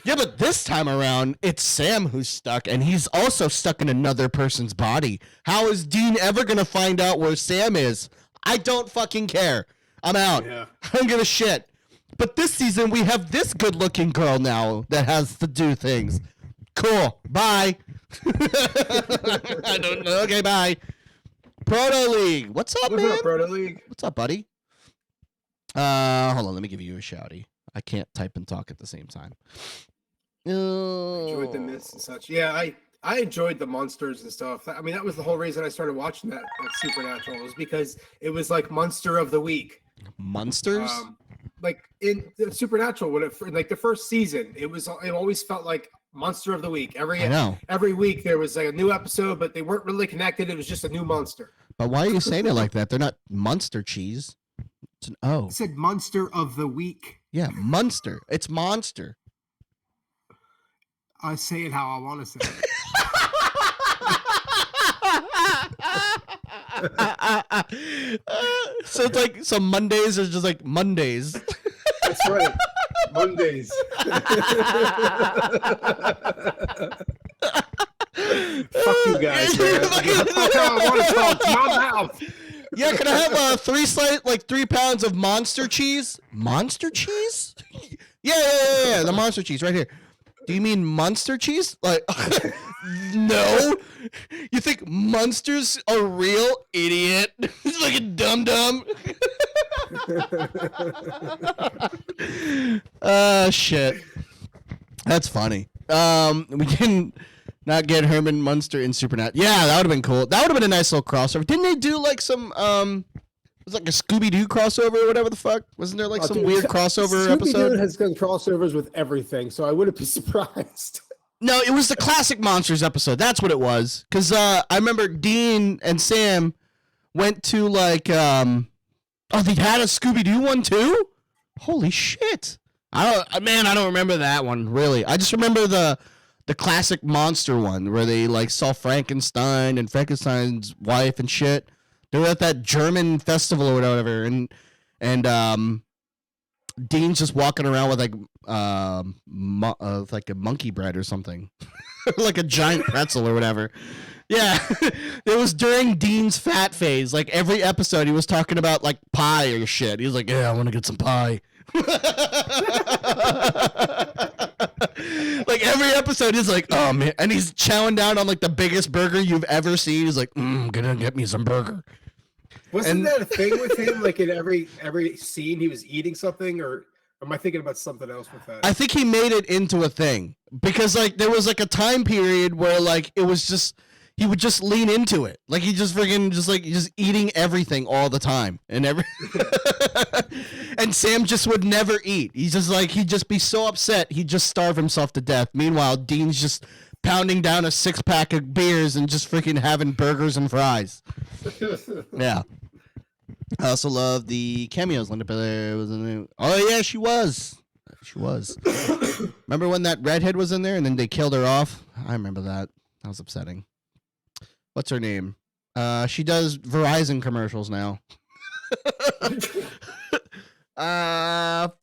Yeah, but this time around, it's Sam who's stuck, and he's also stuck in another person's body. How is Dean ever going to find out where Sam is? I don't fucking care. I'm out. Yeah. I don't give a shit. But this season, we have this good-looking girl now that has to do things. Cool. Bye. I don't know. Okay, bye. Proto League. What's up, man? What's up, Proto League? What's up, buddy? Hold on. Let me give you a shouty. I can't type and talk at the same time. Enjoyed the myths and such. Yeah, I enjoyed the monsters and stuff. I mean, that was the whole reason I started watching that Supernatural, was because it was like Monster of the Week. Monsters? Like in Supernatural, when like the first season, it always felt like Monster of the Week. Every week there was like a new episode, but they weren't really connected. It was just a new monster. But why are you saying it like that? They're not Munster cheese. It's an O. I said Monster of the Week. Yeah, Munster. It's monster. I say it how I want to say it. So it's like, so Mondays are just like Mondays. That's right. Mondays. Fuck you guys, man. I want to talk. My mouth. Yeah, can I have 3 pounds of monster cheese? Monster cheese? Yeah. The monster cheese right here. Do you mean monster cheese? Like, no. You think monsters are real, idiot? It's like a dum-dum. Shit. That's funny. We can not get Herman Munster in Supernatural. Yeah, that would have been cool. That would have been a nice little crossover. Didn't they do like some it was like a Scooby-Doo crossover or whatever the fuck? Wasn't there like some weird crossover episode? Scooby-Doo has done crossovers with everything, so I wouldn't be surprised. No, it was the classic Monsters episode. That's what it was. Because I remember Dean and Sam went to like, they had a Scooby-Doo one too? Holy shit. I don't remember that one, really. I just remember the classic monster one where they like saw Frankenstein and Frankenstein's wife and shit. They were at that German festival or whatever, and Dean's just walking around with like like a monkey bread or something, like a giant pretzel or whatever. Yeah, it was during Dean's fat phase. Like every episode, he was talking about like pie or shit. He was like, "Yeah, I want to get some pie." Like every episode, he's like, "Oh man," and he's chowing down on like the biggest burger you've ever seen. He's like, "Gonna get me some burger." Wasn't that a thing with him? Like in every scene, he was eating something, or am I thinking about something else with that? I think he made it into a thing because like there was like a time period where like it was just he would just lean into it, like he just freaking just eating everything all the time and and Sam just would never eat. He's just like he'd just be so upset he'd just starve himself to death. Meanwhile, Dean's just pounding down a 6-pack of beers and just freaking having burgers and fries. Yeah. I also love the cameos. Linda Blair was in there. Oh yeah, she was. She was. Remember when that redhead was in there and then they killed her off? I remember that. That was upsetting. What's her name? She does Verizon commercials now.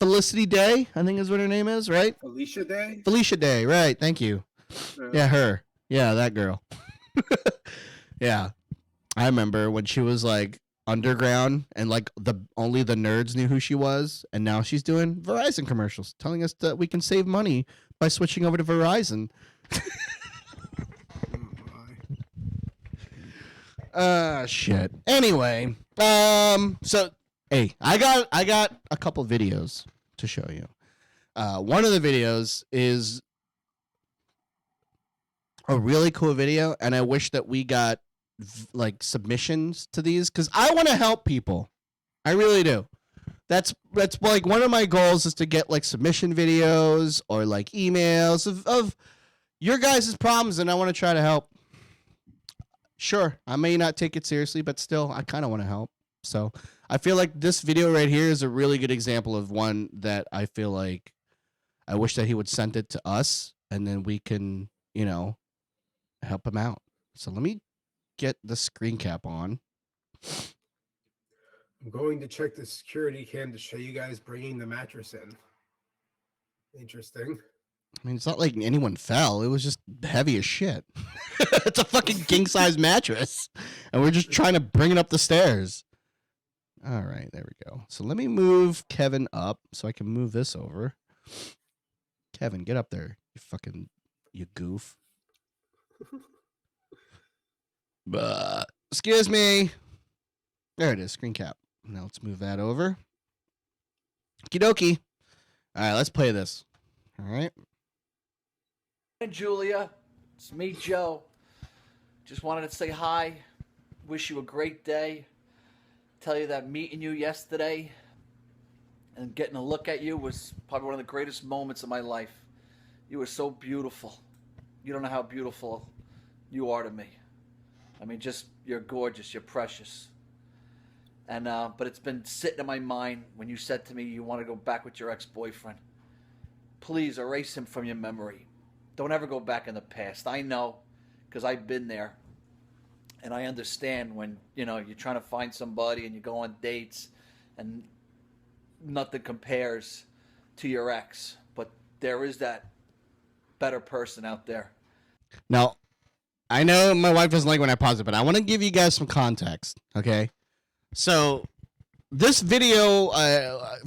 Felicity Day, I think is what her name is, right? Felicia Day? Felicia Day, right. Thank you. Yeah, her. Yeah, that girl. Yeah. I remember when she was like underground and like only the nerds knew who she was, and now she's doing Verizon commercials telling us that we can save money by switching over to Verizon. Shit. Anyway, so hey, I got a couple videos to show you. One of the videos is a really cool video, and I wish that we got like submissions to these because I want to help people. I really do. That's like one of my goals is to get like submission videos or like emails of your guys' problems, and I want to try to help. Sure, I may not take it seriously, but still, I kind of want to help. So I feel like this video right here is a really good example of one that I feel like I wish that he would send it to us, and then we can, help him out. So let me get the screen cap on. I'm going to check the security cam to show you guys bringing the mattress in. Interesting. I mean, it's not like anyone fell. It was just heavy as shit. It's a fucking king-size mattress. And we're just trying to bring it up the stairs. All right, there we go. So let me move Kevin up so I can move this over. Kevin, get up there, you goof. Excuse me. There it is, screen cap. Now let's move that over. Okie dokie. All right, let's play this. All right. Hey, Julia, it's me, Joe. Just wanted to say hi. Wish you a great day. Tell you that meeting you yesterday and getting a look at you was probably one of the greatest moments of my life. You were so beautiful. You don't know how beautiful you are to me. I mean, just, you're gorgeous, you're precious. And, but it's been sitting in my mind when you said to me you want to go back with your ex-boyfriend. Please erase him from your memory. Don't ever go back in the past. I know, because I've been there. And I understand when, you're trying to find somebody and you go on dates and nothing compares to your ex. But there is that better person out there. Now, I know my wife doesn't like when I pause it, but I want to give you guys some context, okay? So, this video,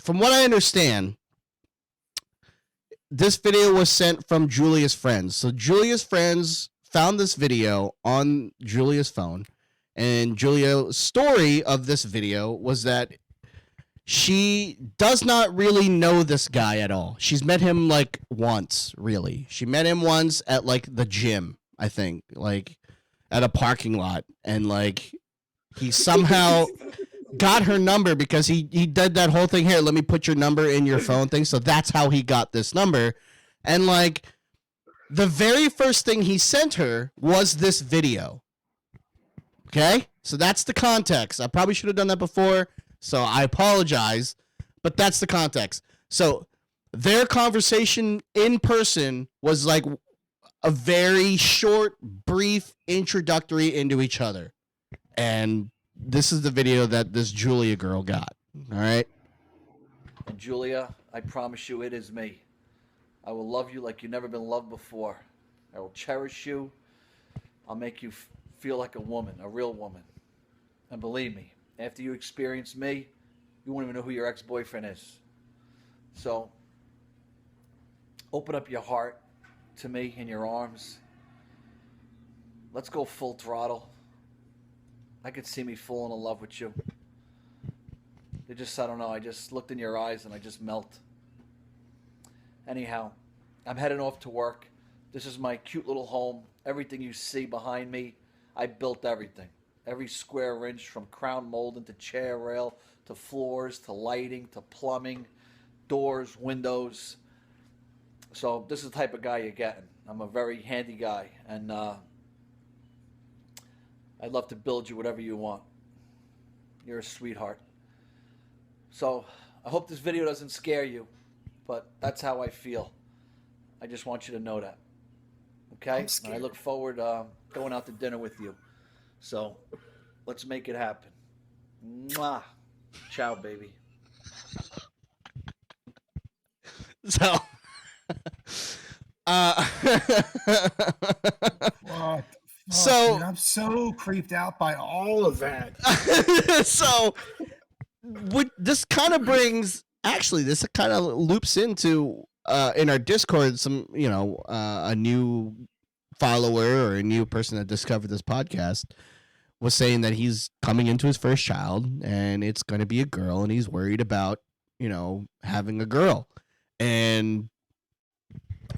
from what I understand, this video was sent from Julia's friends. So, Julia's friends found this video on Julia's phone, and Julia's story of this video was that she does not really know this guy at all. She's met him like once, really. She met him once at like the gym, I think, like at a parking lot, and like he somehow got her number because he did that whole thing. Here, let me put your number in your phone thing. So that's how he got this number. And like the very first thing he sent her was this video. Okay? So that's the context. I probably should have done that before. So I apologize, but that's the context. So their conversation in person was like a very short, brief introductory into each other. And this is the video that this Julia girl got. All right. And Julia, I promise you it is me. I will love you like you've never been loved before. I will cherish you. I'll make you feel like a woman, a real woman. And believe me, after you experience me, you won't even know who your ex-boyfriend is. So, open up your heart to me in your arms. Let's go full throttle. I could see me falling in love with you. I don't know, I just looked in your eyes and I just melt. Anyhow, I'm heading off to work. This is my cute little home. Everything you see behind me, I built everything. Every square inch, from crown molding to chair rail to floors to lighting to plumbing, doors, windows. So this is the type of guy you're getting. I'm a very handy guy, and I'd love to build you whatever you want. You're a sweetheart. So I hope this video doesn't scare you, but that's how I feel. I just want you to know that. Okay? And I look forward going out to dinner with you. So, let's make it happen. Mwah. Ciao, baby. So, so dude, I'm so creeped out by all of that. So, what this kind of brings, actually, this kind of loops into in our Discord some, a new follower or a new person that discovered this podcast was saying that he's coming into his first child and it's going to be a girl and he's worried about, having a girl. And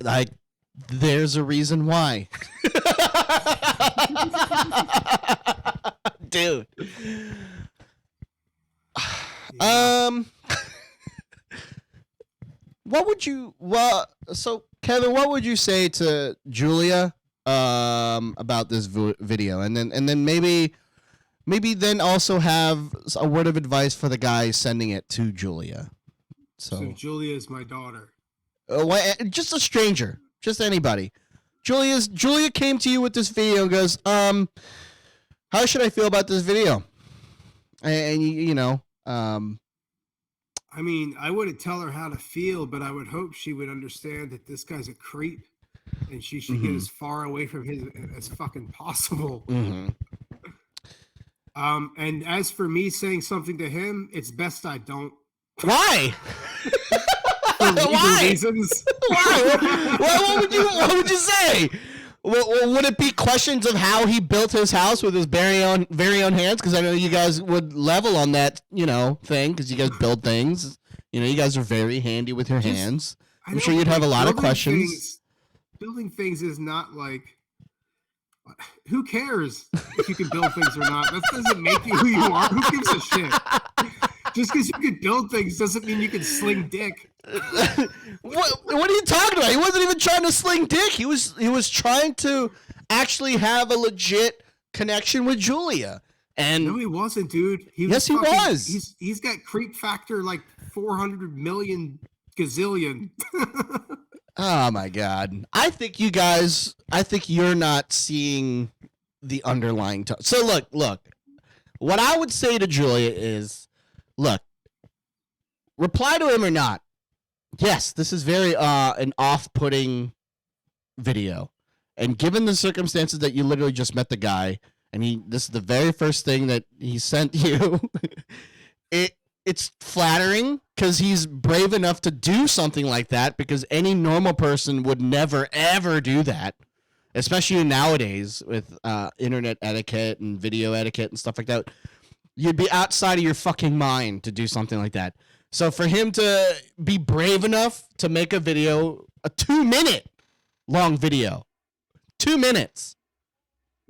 like, there's a reason why. Dude. So Kevin, what would you say to Julia about this video, and then maybe then also have a word of advice for the guy sending it to Julia. So Julia is my daughter. Just a stranger, just anybody. Julia came to you with this video and goes, how should I feel about this video? And I mean, I wouldn't tell her how to feel, but I would hope she would understand that this guy's a creep. And she should get as far away from him as fucking possible. Mm-hmm. And as for me saying something to him, it's best I don't. Why? For legal reasons. Why? What would you say? Would it be questions of how he built his house with his very own hands? Because I know you guys would level on that, thing, because you guys build things. You guys are very handy with your hands. I'm sure you'd have a lot of questions. Building things is not like, who cares if you can build things or not? That doesn't make you who you are. Who gives a shit? Just because you can build things doesn't mean you can sling dick. What are you talking about? He wasn't even trying to sling dick. He was trying to actually have a legit connection with Julia. And no, he wasn't, dude. He was. He's got creep factor like 400 million gazillion. Oh my God. I think you're not seeing the underlying so look. What I would say to Julia is, look, reply to him or not. Yes, this is very an off-putting video. And given the circumstances that you literally just met the guy, and this is the very first thing that he sent you, it's flattering because he's brave enough to do something like that, because any normal person would never, ever do that, especially nowadays with internet etiquette and video etiquette and stuff like that. You'd be outside of your fucking mind to do something like that. So for him to be brave enough to make a video, a 2-minute long video, 2 minutes,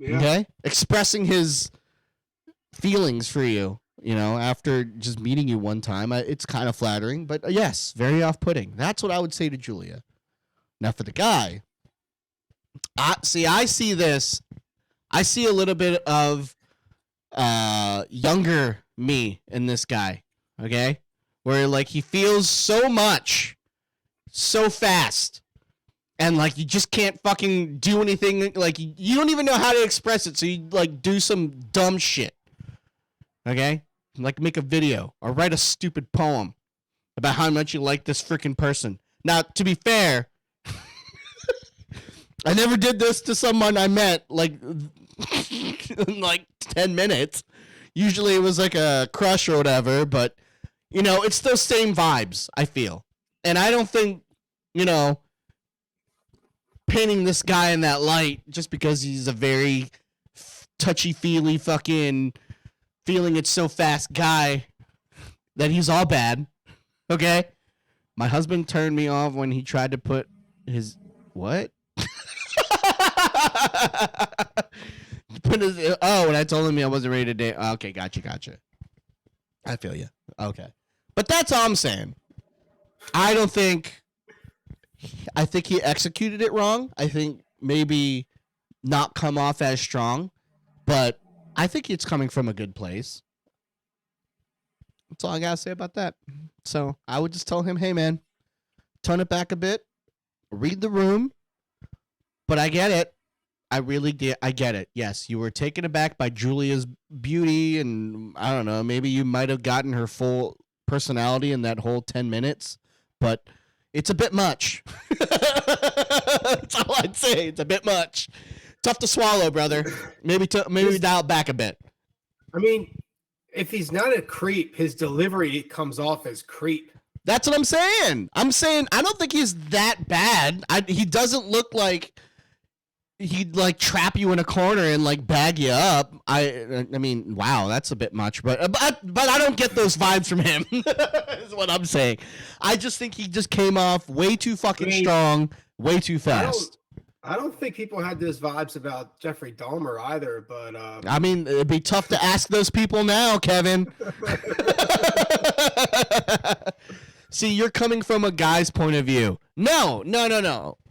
okay, expressing his feelings for you, after just meeting you one time, it's kind of flattering, but yes, very off-putting. That's what I would say to Julia. Now for the guy, I see this. I see a little bit of younger me in this guy, okay? Where, like, he feels so much, so fast, and, like, you just can't fucking do anything. Like, you don't even know how to express it, so you, like, do some dumb shit, okay? Like, make a video or write a stupid poem about how much you like this freaking person. Now, to be fair, I never did this to someone I met, like, in, like, 10 minutes. Usually it was, like, a crush or whatever, but, it's those same vibes, I feel. And I don't think, painting this guy in that light just because he's a very touchy-feely fucking feeling it's so fast guy that he's all bad, okay? My husband turned me off when he tried to put his... What? When I told him I wasn't ready to date. Okay, gotcha. I feel you. Okay. But that's all I'm saying. I think he executed it wrong. I think maybe not come off as strong, but I think it's coming from a good place. That's all I gotta say about that. So I would just tell him, hey man, tone it back a bit, read the room. But I get it. I get it. Yes, you were taken aback by Julia's beauty, and I don't know, maybe you might have gotten her full personality in that whole 10 minutes, but it's a bit much. That's all I'd say. It's a bit much. Tough to swallow, brother. Maybe dial it back a bit. I mean, if he's not a creep, his delivery comes off as creep. That's what I'm saying. I don't think he's that bad. He doesn't look like he'd like trap you in a corner and like bag you up. I mean, wow, that's a bit much, but I don't get those vibes from him. Is what I'm saying. I just think he just came off way too fucking strong, way too fast. I don't think people had those vibes about Jeffrey Dahmer either, but I mean, it'd be tough to ask those people now, Kevin. See, you're coming from a guy's point of view. No.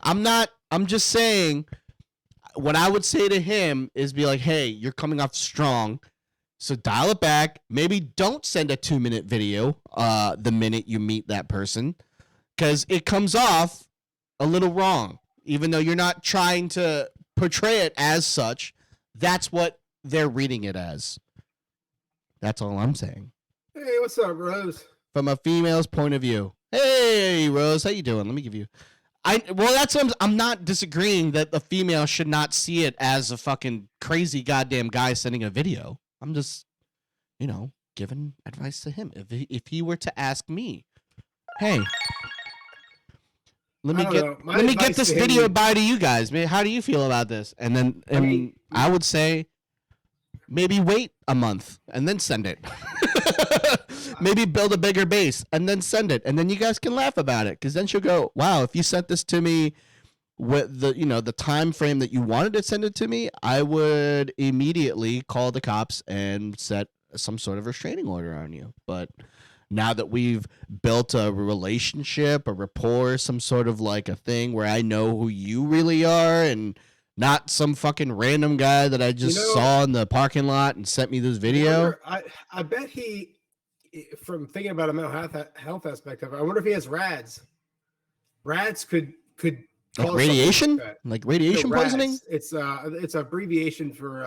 I'm not. I'm just saying. What I would say to him is be like, hey, you're coming off strong, so dial it back. Maybe don't send a 2-minute video the minute you meet that person, because it comes off a little wrong. Even though you're not trying to portray it as such, that's what they're reading it as. That's all I'm saying. Hey, what's up, Rose? From a female's point of view. Hey, Rose, how you doing? Let me give you... that's what I'm not disagreeing that the female should not see it as a fucking crazy goddamn guy sending a video. I'm just, giving advice to him. If he were to ask me, hey, let me get this video by to you guys. How do you feel about this? And then I would say maybe wait a month and then send it. Maybe build a bigger base and then send it, and then you guys can laugh about it, because then she'll go, wow, if you sent this to me with the time frame that you wanted to send it to me, I would immediately call the cops and set some sort of restraining order on you. But now that we've built a relationship, a rapport, some sort of like a thing where I know who you really are and not some fucking random guy that I just saw in the parking lot and sent me this video. I bet he, from thinking about a mental health aspect of it, I wonder if he has RADS. RADS could like radiation, like radiation poisoning. It's abbreviation for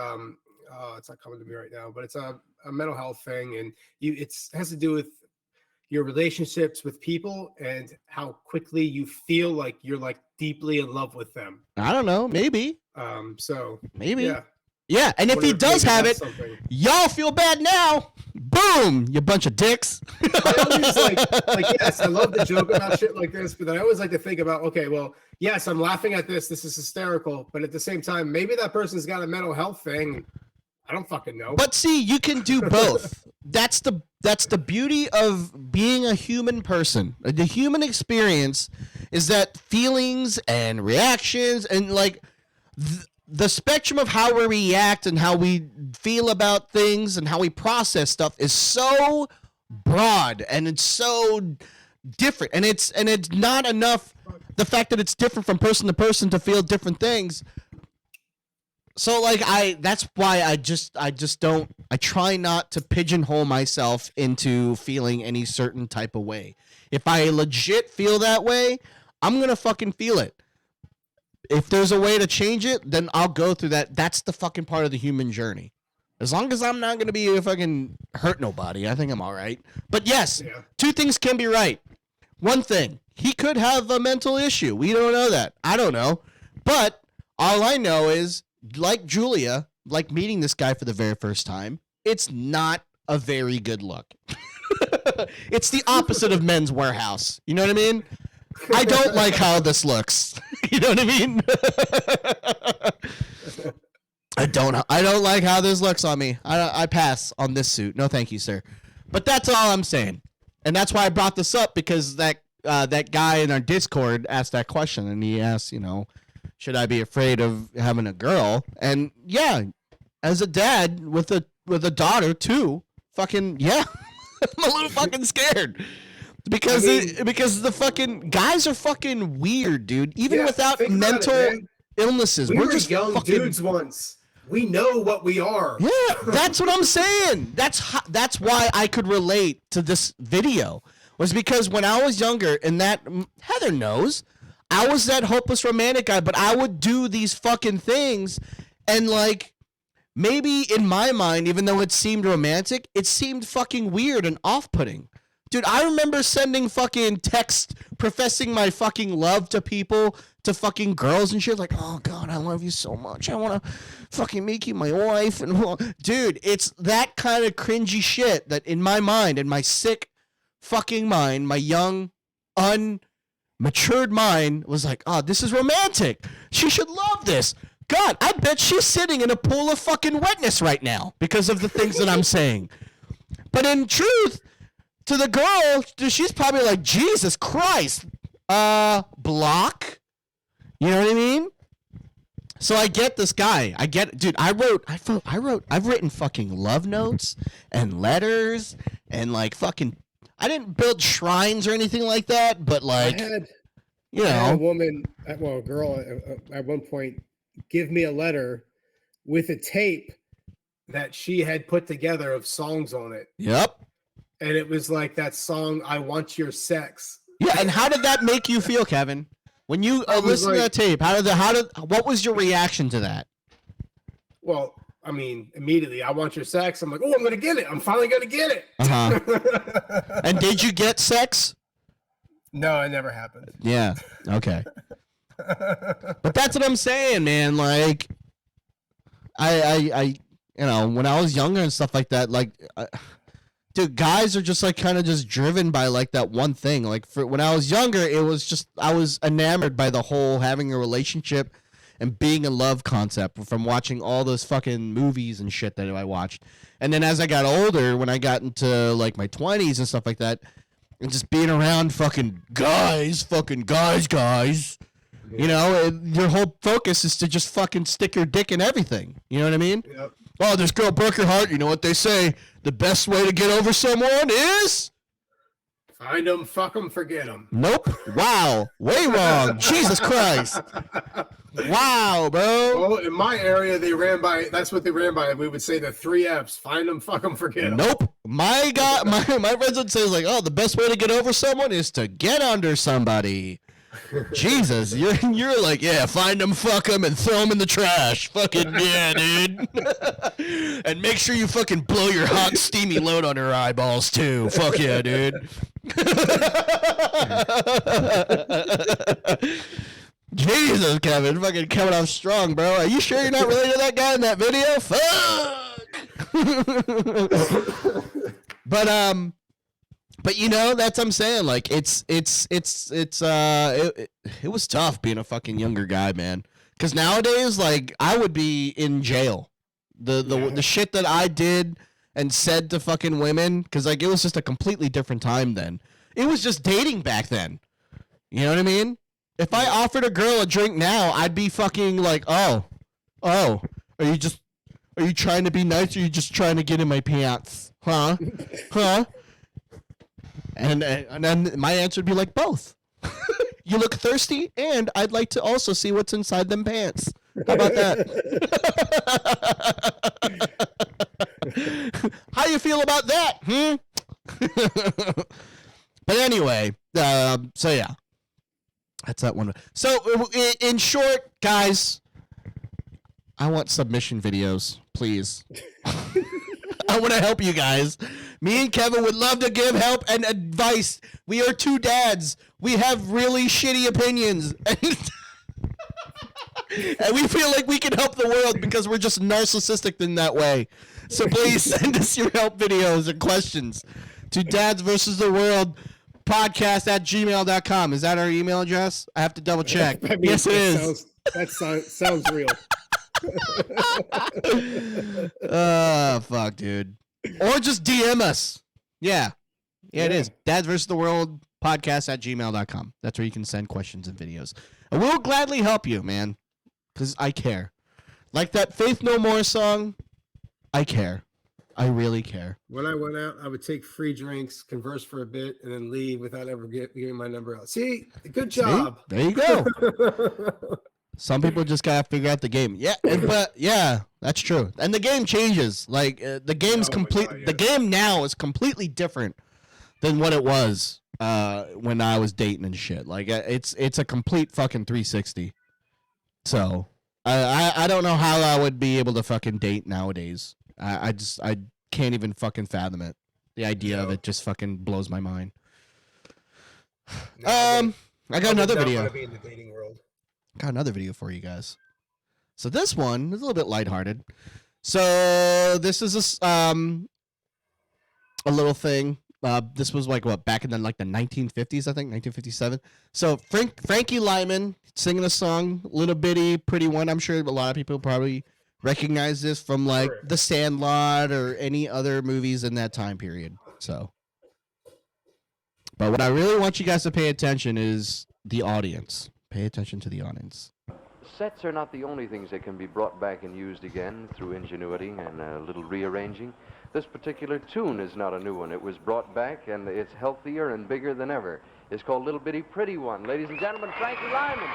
it's not coming to me right now, but it's a mental health thing, and it has to do with your relationships with people and how quickly you feel like you're like deeply in love with them. I don't know, maybe So maybe. yeah. Yeah, and if he does have it, y'all feel bad now. Boom, you bunch of dicks. I always like yes, I love to joke about shit like this, but then I always like to think about, okay, well, yes, I'm laughing at this. This is hysterical, but at the same time, maybe that person's got a mental health thing. I don't fucking know. But see, you can do both. That's the beauty of being a human person. The human experience is that feelings and reactions and like the spectrum of how we react and how we feel about things and how we process stuff is so broad and it's so different, and it's not enough the fact that it's different from person to person to feel different things. So like that's why I just don't, I try not to pigeonhole myself into feeling any certain type of way. If I legit feel that way, I'm gonna fucking feel it. If there's a way to change it, then I'll go through that. That's the fucking part of the human journey. As long as I'm not going to be a fucking hurt nobody, I think I'm all right. But yes, Two things can be right. One thing, he could have a mental issue. We don't know that. I don't know. But all I know is, like Julia, like meeting this guy for the very first time, it's not a very good look. It's the opposite of Men's Warehouse. You know what I mean? I don't like how this looks. You know what I mean? I don't like how this looks on me. I pass on this suit. No, thank you, sir. But that's all I'm saying, and that's why I brought this up, because that guy in our Discord asked that question, and he asked, should I be afraid of having a girl? And yeah, as a dad with a daughter too, fucking yeah, I'm a little fucking scared. Because because the fucking guys are fucking weird, dude. Even without mental illnesses, we're just young fucking dudes once. We know what we are. Yeah, that's what I'm saying. That's why I could relate to this video, was because when I was younger, and that Heather knows, I was that hopeless romantic guy, but I would do these fucking things, and like maybe in my mind, even though it seemed romantic, it seemed fucking weird and off-putting. Dude, I remember sending fucking text professing my fucking love to people, to fucking girls and shit. Like, oh, God, I love you so much. I want to fucking make you my wife. And dude, it's that kind of cringy shit that in my mind, in my sick fucking mind, my young, unmatured mind was like, oh, this is romantic. She should love this. God, I bet she's sitting in a pool of fucking wetness right now because of the things that I'm saying. But in truth, to the girl, she's probably like, Jesus Christ, block. You know what I mean? So I get this guy. I get, dude. I've written fucking love notes and letters and like fucking. I didn't build shrines or anything like that, but like, I had a woman, a girl, at one point, give me a letter with a tape that she had put together of songs on it. Yep. And it was like that song, I Want Your Sex. Yeah, and how did that make you feel, Kevin? When you listened to that tape, what was your reaction to that? Well, I mean, immediately, I want your sex. I'm like, oh, I'm going to get it. I'm finally going to get it. Uh-huh. And did you get sex? No, it never happened. Yeah, okay. But that's what I'm saying, man. Like, I when I was younger and stuff like that, like... Dude, guys are just like kind of just driven by like that one thing. Like when I was younger, it was just I was enamored by the whole having a relationship and being in love concept from watching all those fucking movies and shit that I watched. And then as I got older, when I got into like my 20s and stuff like that, and just being around fucking guys, you know, your whole focus is to just fucking stick your dick in everything. You know what I mean? Yep. Oh, this girl broke her heart. You know what they say? The best way to get over someone is... Find them, fuck them, forget them. Nope. Wow. Way wrong. Jesus Christ. Wow, bro. Well, in my area, that's what they ran by. We would say the 3 Fs. Find them, fuck them, forget them. Nope. My God, my resident says like, oh, the best way to get over someone is to get under somebody. Jesus, you're like, yeah, find them, fuck them, and throw them in the trash. Fucking yeah, dude. And make sure you fucking blow your hot, steamy load on her eyeballs, too. Fuck yeah, dude. Jesus, Kevin, fucking coming off strong, bro. Are you sure you're not related to that guy in that video? Fuck. But you know, that's what I'm saying. Like, it was tough being a fucking younger guy, man. Because nowadays, like, I would be in jail. The shit that I did and said to fucking women, because like it was just a completely different time then. It was just dating back then. You know what I mean? If I offered a girl a drink now, I'd be fucking like, oh, are you trying to be nice, or are you just trying to get in my pants? Huh? And then my answer would be like, both. You look thirsty, and I'd like to also see what's inside them pants. How about that? How you feel about that? But anyway, so yeah. That's that one. So, in short, guys, I want submission videos, please. I want to help you guys. Me and Kevin would love to give help and advice. We are two dads. We have really shitty opinions. And we feel like we can help the world because we're just narcissistic in that way. So please send us your help videos and questions to dadsversustheworldpodcast@gmail.com. Is that our email address? I have to double check. I mean, yes, it is. That sounds real. Fuck, dude. Or just DM us. Yeah, it is. dadsversustheworldpodcast@gmail.com. That's where you can send questions and videos. And we'll gladly help you, man. Because I care. Like that Faith No More song, I care. I really care. When I went out, I would take free drinks, converse for a bit, and then leave without ever giving my number out. See? Good job. See? There you go. Some people just gotta figure out the game. Yeah, but yeah, that's true. And the game changes. Like the game's complete. God, yeah. The game now is completely different than what it was when I was dating and shit. Like it's a complete fucking 360. So I don't know how I would be able to fucking date nowadays. I can't even fucking fathom it. The idea of it just fucking blows my mind. I got another video. Be in the dating world. Got another video for you guys. So this one is a little bit lighthearted. So this is a little thing. This was like back in the 1950s, I think, 1957. So Frankie Lyman singing a song, little bitty, pretty one. I'm sure a lot of people probably recognize this from like The Sandlot or any other movies in that time period. So, but what I really want you guys to pay attention is the audience. Pay attention to the audience. Sets are not the only things that can be brought back and used again through ingenuity and a little rearranging. This particular tune is not a new one. It was brought back, and it's healthier and bigger than ever. It's called Little Bitty Pretty One. Ladies and gentlemen, Frankie Lyman.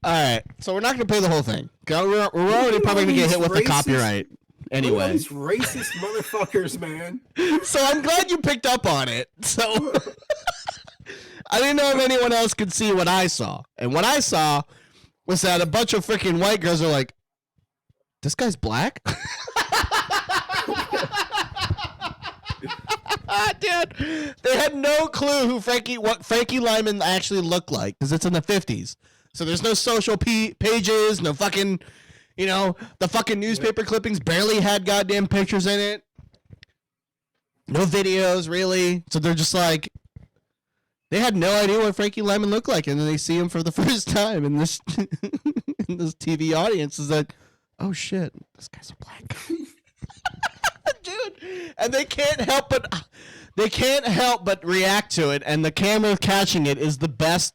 All right, so we're not going to play the whole thing. We're already probably going to get hit with the copyright anyway. These racist motherfuckers, man. So I'm glad you picked up on it. So I didn't know if anyone else could see what I saw. And what I saw was that a bunch of freaking white girls are like, this guy's black? Dude, they had no clue what Frankie Lyman actually looked like because it's in the 50s. So there's no social pages, no fucking, the fucking newspaper clippings barely had goddamn pictures in it. No videos, really. So they're just like, they had no idea what Frankie Lyman looked like, and then they see him for the first time, and this in this TV audience is like, oh shit, this guy's a black guy. Dude, and they can't help but react to it, and the camera catching it is the best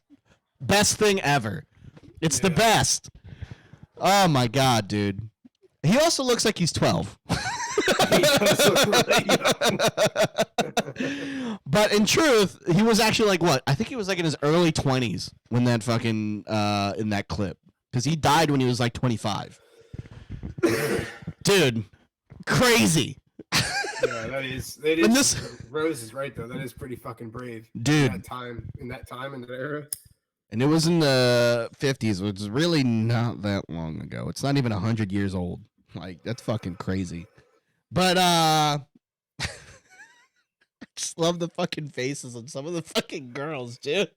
thing ever. It's the best. Oh my god, dude. He also looks like he's 12. He does look really young. But in truth, he was actually like what? I think he was like in his early 20s when that fucking in that clip, because he died when he was like 25. Dude, crazy. Yeah, that is. And Rose is right though. That is pretty fucking brave, dude. In that era. And it was in the 50s, which is really not that long ago. It's not even 100 years old. Like, that's fucking crazy. But I just love the fucking faces of some of the fucking girls, dude.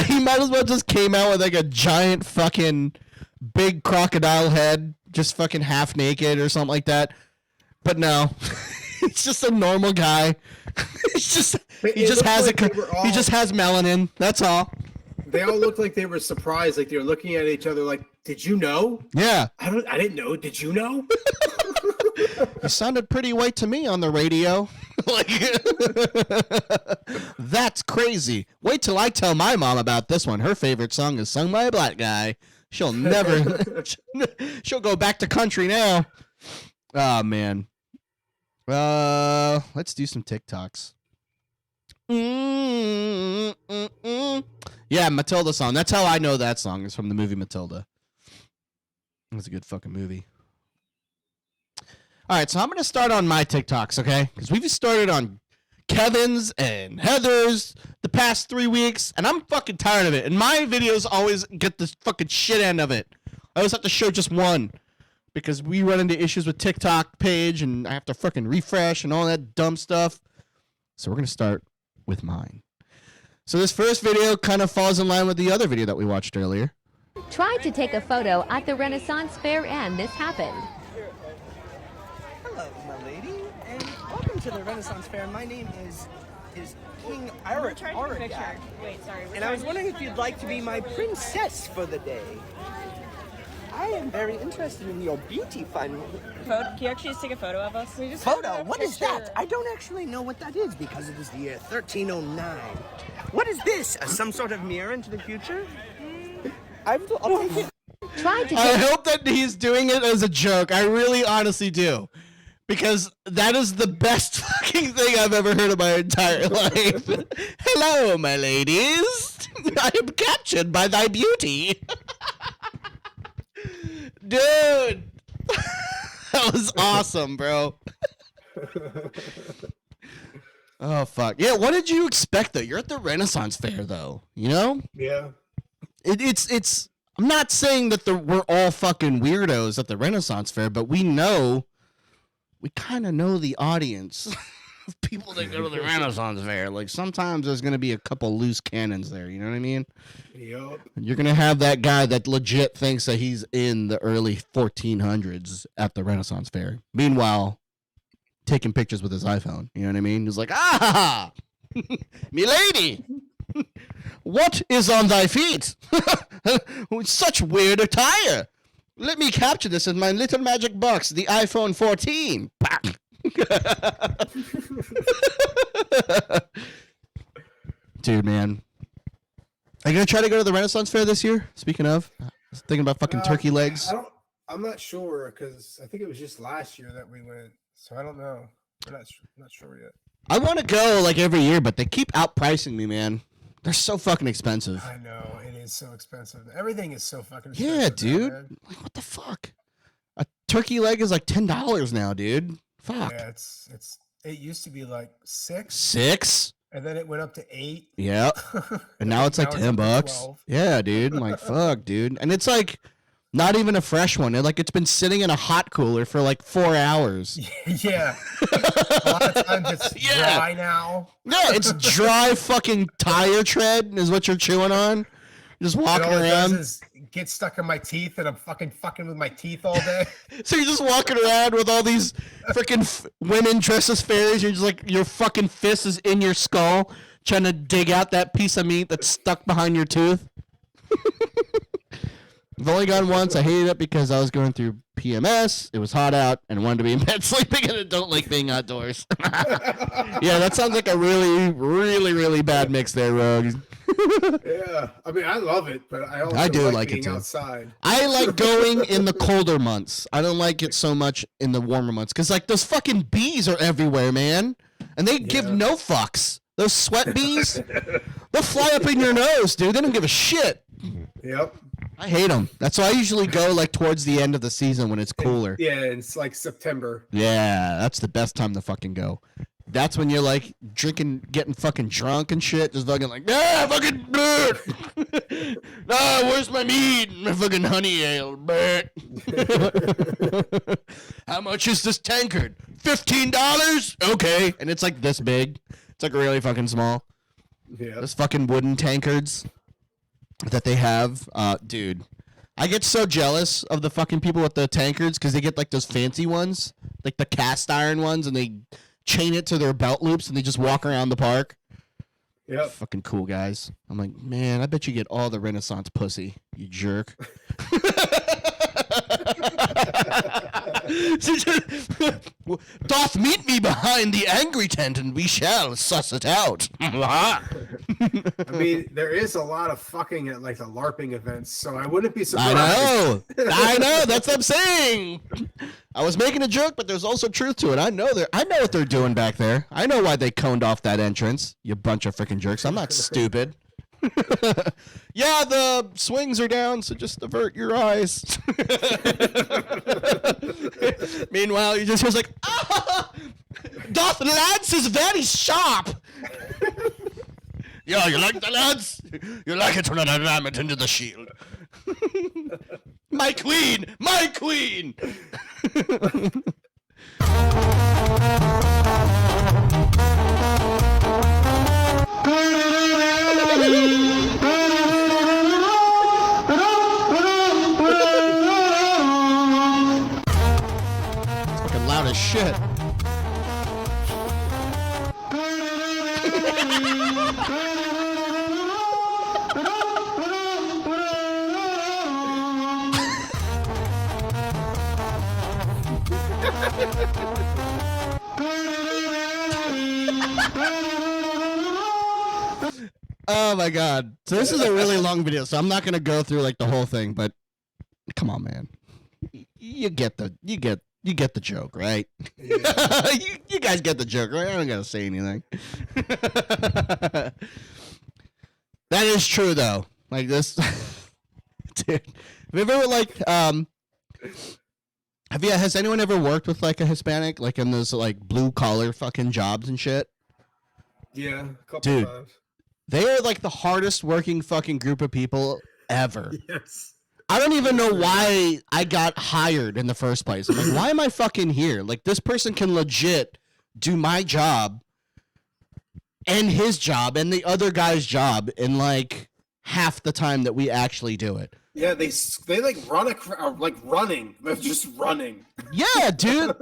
He might as well just came out with like a giant fucking big crocodile head, just fucking half naked or something like that. But no, he's just a normal guy. He just has melanin. That's all. They all looked like they were surprised, like they were looking at each other like, did you know? Yeah. I didn't know. Did you know? You sounded pretty white to me on the radio. Like, that's crazy. Wait till I tell my mom about this one. Her favorite song is sung by a black guy. She'll go back to country now. Oh man. Let's do some TikToks. Yeah, Matilda song. That's how I know that song is from the movie Matilda. It was a good fucking movie. All right, so I'm going to start on my TikToks, okay? Because we've started on Kevin's and Heather's the past 3 weeks, and I'm fucking tired of it. And my videos always get the fucking shit end of it. I always have to show just one because we run into issues with TikTok page, and I have to fucking refresh and all that dumb stuff. So we're going to start with mine. So this first video kind of falls in line with the other video that we watched earlier. Tried to take a photo at the Renaissance Fair and this happened. Hello, my lady, and welcome to the Renaissance Fair. My name is King Aragak. Wait, sorry. And I was wondering if you'd like to be my princess for the day. I am very interested in your beauty fund. Can you actually just take a photo of us? We just Photo? What is that? I don't actually know what that is because it is the year 1309. What is this? Some sort of mirror into the future? I'll take it. I hope that he's doing it as a joke. I really honestly do. Because that is the best fucking thing I've ever heard in my entire life. Hello, my ladies. I am captured by thy beauty. Dude. That was awesome, bro. Oh, fuck. Yeah, what did you expect, though? You're at the Renaissance Fair, though. You know? Yeah. It's. I'm not saying that we're all fucking weirdos at the Renaissance Fair, but we kind of know the audience of people that go to the Renaissance Fair. Like, sometimes there's going to be a couple loose cannons there, you know what I mean? Yep. You're going to have that guy that legit thinks that he's in the early 1400s at the Renaissance Fair. Meanwhile, taking pictures with his iPhone, you know what I mean? He's like, ah, me lady, what is on thy feet? Such weird attire. Let me capture this in my little magic box, the iPhone 14. Dude, man. Are you going to try to go to the Renaissance Fair this year? Speaking of, I was thinking about fucking turkey legs. I'm not sure because I think it was just last year that we went. So I don't know. I'm not sure yet. I want to go like every year, but they keep outpricing me, man. They're so fucking expensive. I know. It is so expensive. Everything is so fucking expensive. Yeah, dude. Like, what the fuck? A turkey leg is like $10 now, dude. Fuck. Yeah, it used to be like $6. $6? And then it went up to $8. Yeah. And now it's like $10. Yeah, dude. I'm like, fuck, dude. And it's like not even a fresh one. It's been sitting in a hot cooler for like 4 hours. Yeah. A lot of times it's dry now. Yeah, it's dry fucking tire tread is what you're chewing on. Just walking all it around. does is get stuck in my teeth, and I'm fucking with my teeth all day. So you're just walking around with all these freaking women dressed as fairies. You're just like, your fucking fist is in your skull, trying to dig out that piece of meat that's stuck behind your tooth. I've only gone once. I hated it because I was going through PMS. It was hot out and wanted to be in bed sleeping, and I don't like being outdoors. Yeah, that sounds like a really, really, really bad mix there, Rogue. Yeah, I mean, I love it, but I also do like like it being too. outside. I like going in the colder months. I don't like it so much in the warmer months because, like, those fucking bees are everywhere, man, and they give no fucks. Those sweat bees, they'll fly up in your nose, dude. They don't give a shit. Yep. I hate them. That's why I usually go like towards the end of the season when it's cooler. Yeah, it's like September. Yeah, that's the best time to fucking go. That's when you're like drinking, getting fucking drunk and shit. Just fucking like, fucking, where's my meat? My fucking honey ale, How much is this tankard? $15? Okay. And it's like this big. It's like really fucking small. Yeah. Those fucking wooden tankards that they have. Dude, I get so jealous of the fucking people with the tankards because they get like those fancy ones, like the cast iron ones, and they chain it to their belt loops and they just walk around the park. Yep. Fucking cool guys. I'm like, man, I bet you get all the Renaissance pussy, you jerk. Doth meet me behind the angry tent and we shall suss it out. I mean, there is a lot of fucking at like the LARPing events, so I wouldn't be surprised. I know. That's what I'm saying. I was making a joke, but there's also truth to it. I know what they're doing back there. I know why they coned off that entrance. You bunch of freaking jerks. I'm not stupid. Yeah, the swings are down, so just avert your eyes. Meanwhile, you just hear like, doth lance is very sharp. Yeah, you like the lance? You like it when I ram it into the shield. My queen! My queen! It's fucking loud as shit. Oh my god. So this is a really long video, so I'm not gonna go through like the whole thing, but come on, man. You get the joke, right? Yeah. you guys get the joke, right? I don't gotta say anything. That is true though. Like this dude. Have you ever like has anyone ever worked with like a Hispanic, like in those like blue collar fucking jobs and shit? Yeah, a couple Dude, times. They are like the hardest working fucking group of people ever. Yes. I don't even know why I got hired in the first place. I'm like, why am I fucking here? Like, this person can legit do my job and his job and the other guy's job in like half the time that we actually do it. Yeah, they like run like running. They're just running. Yeah, dude.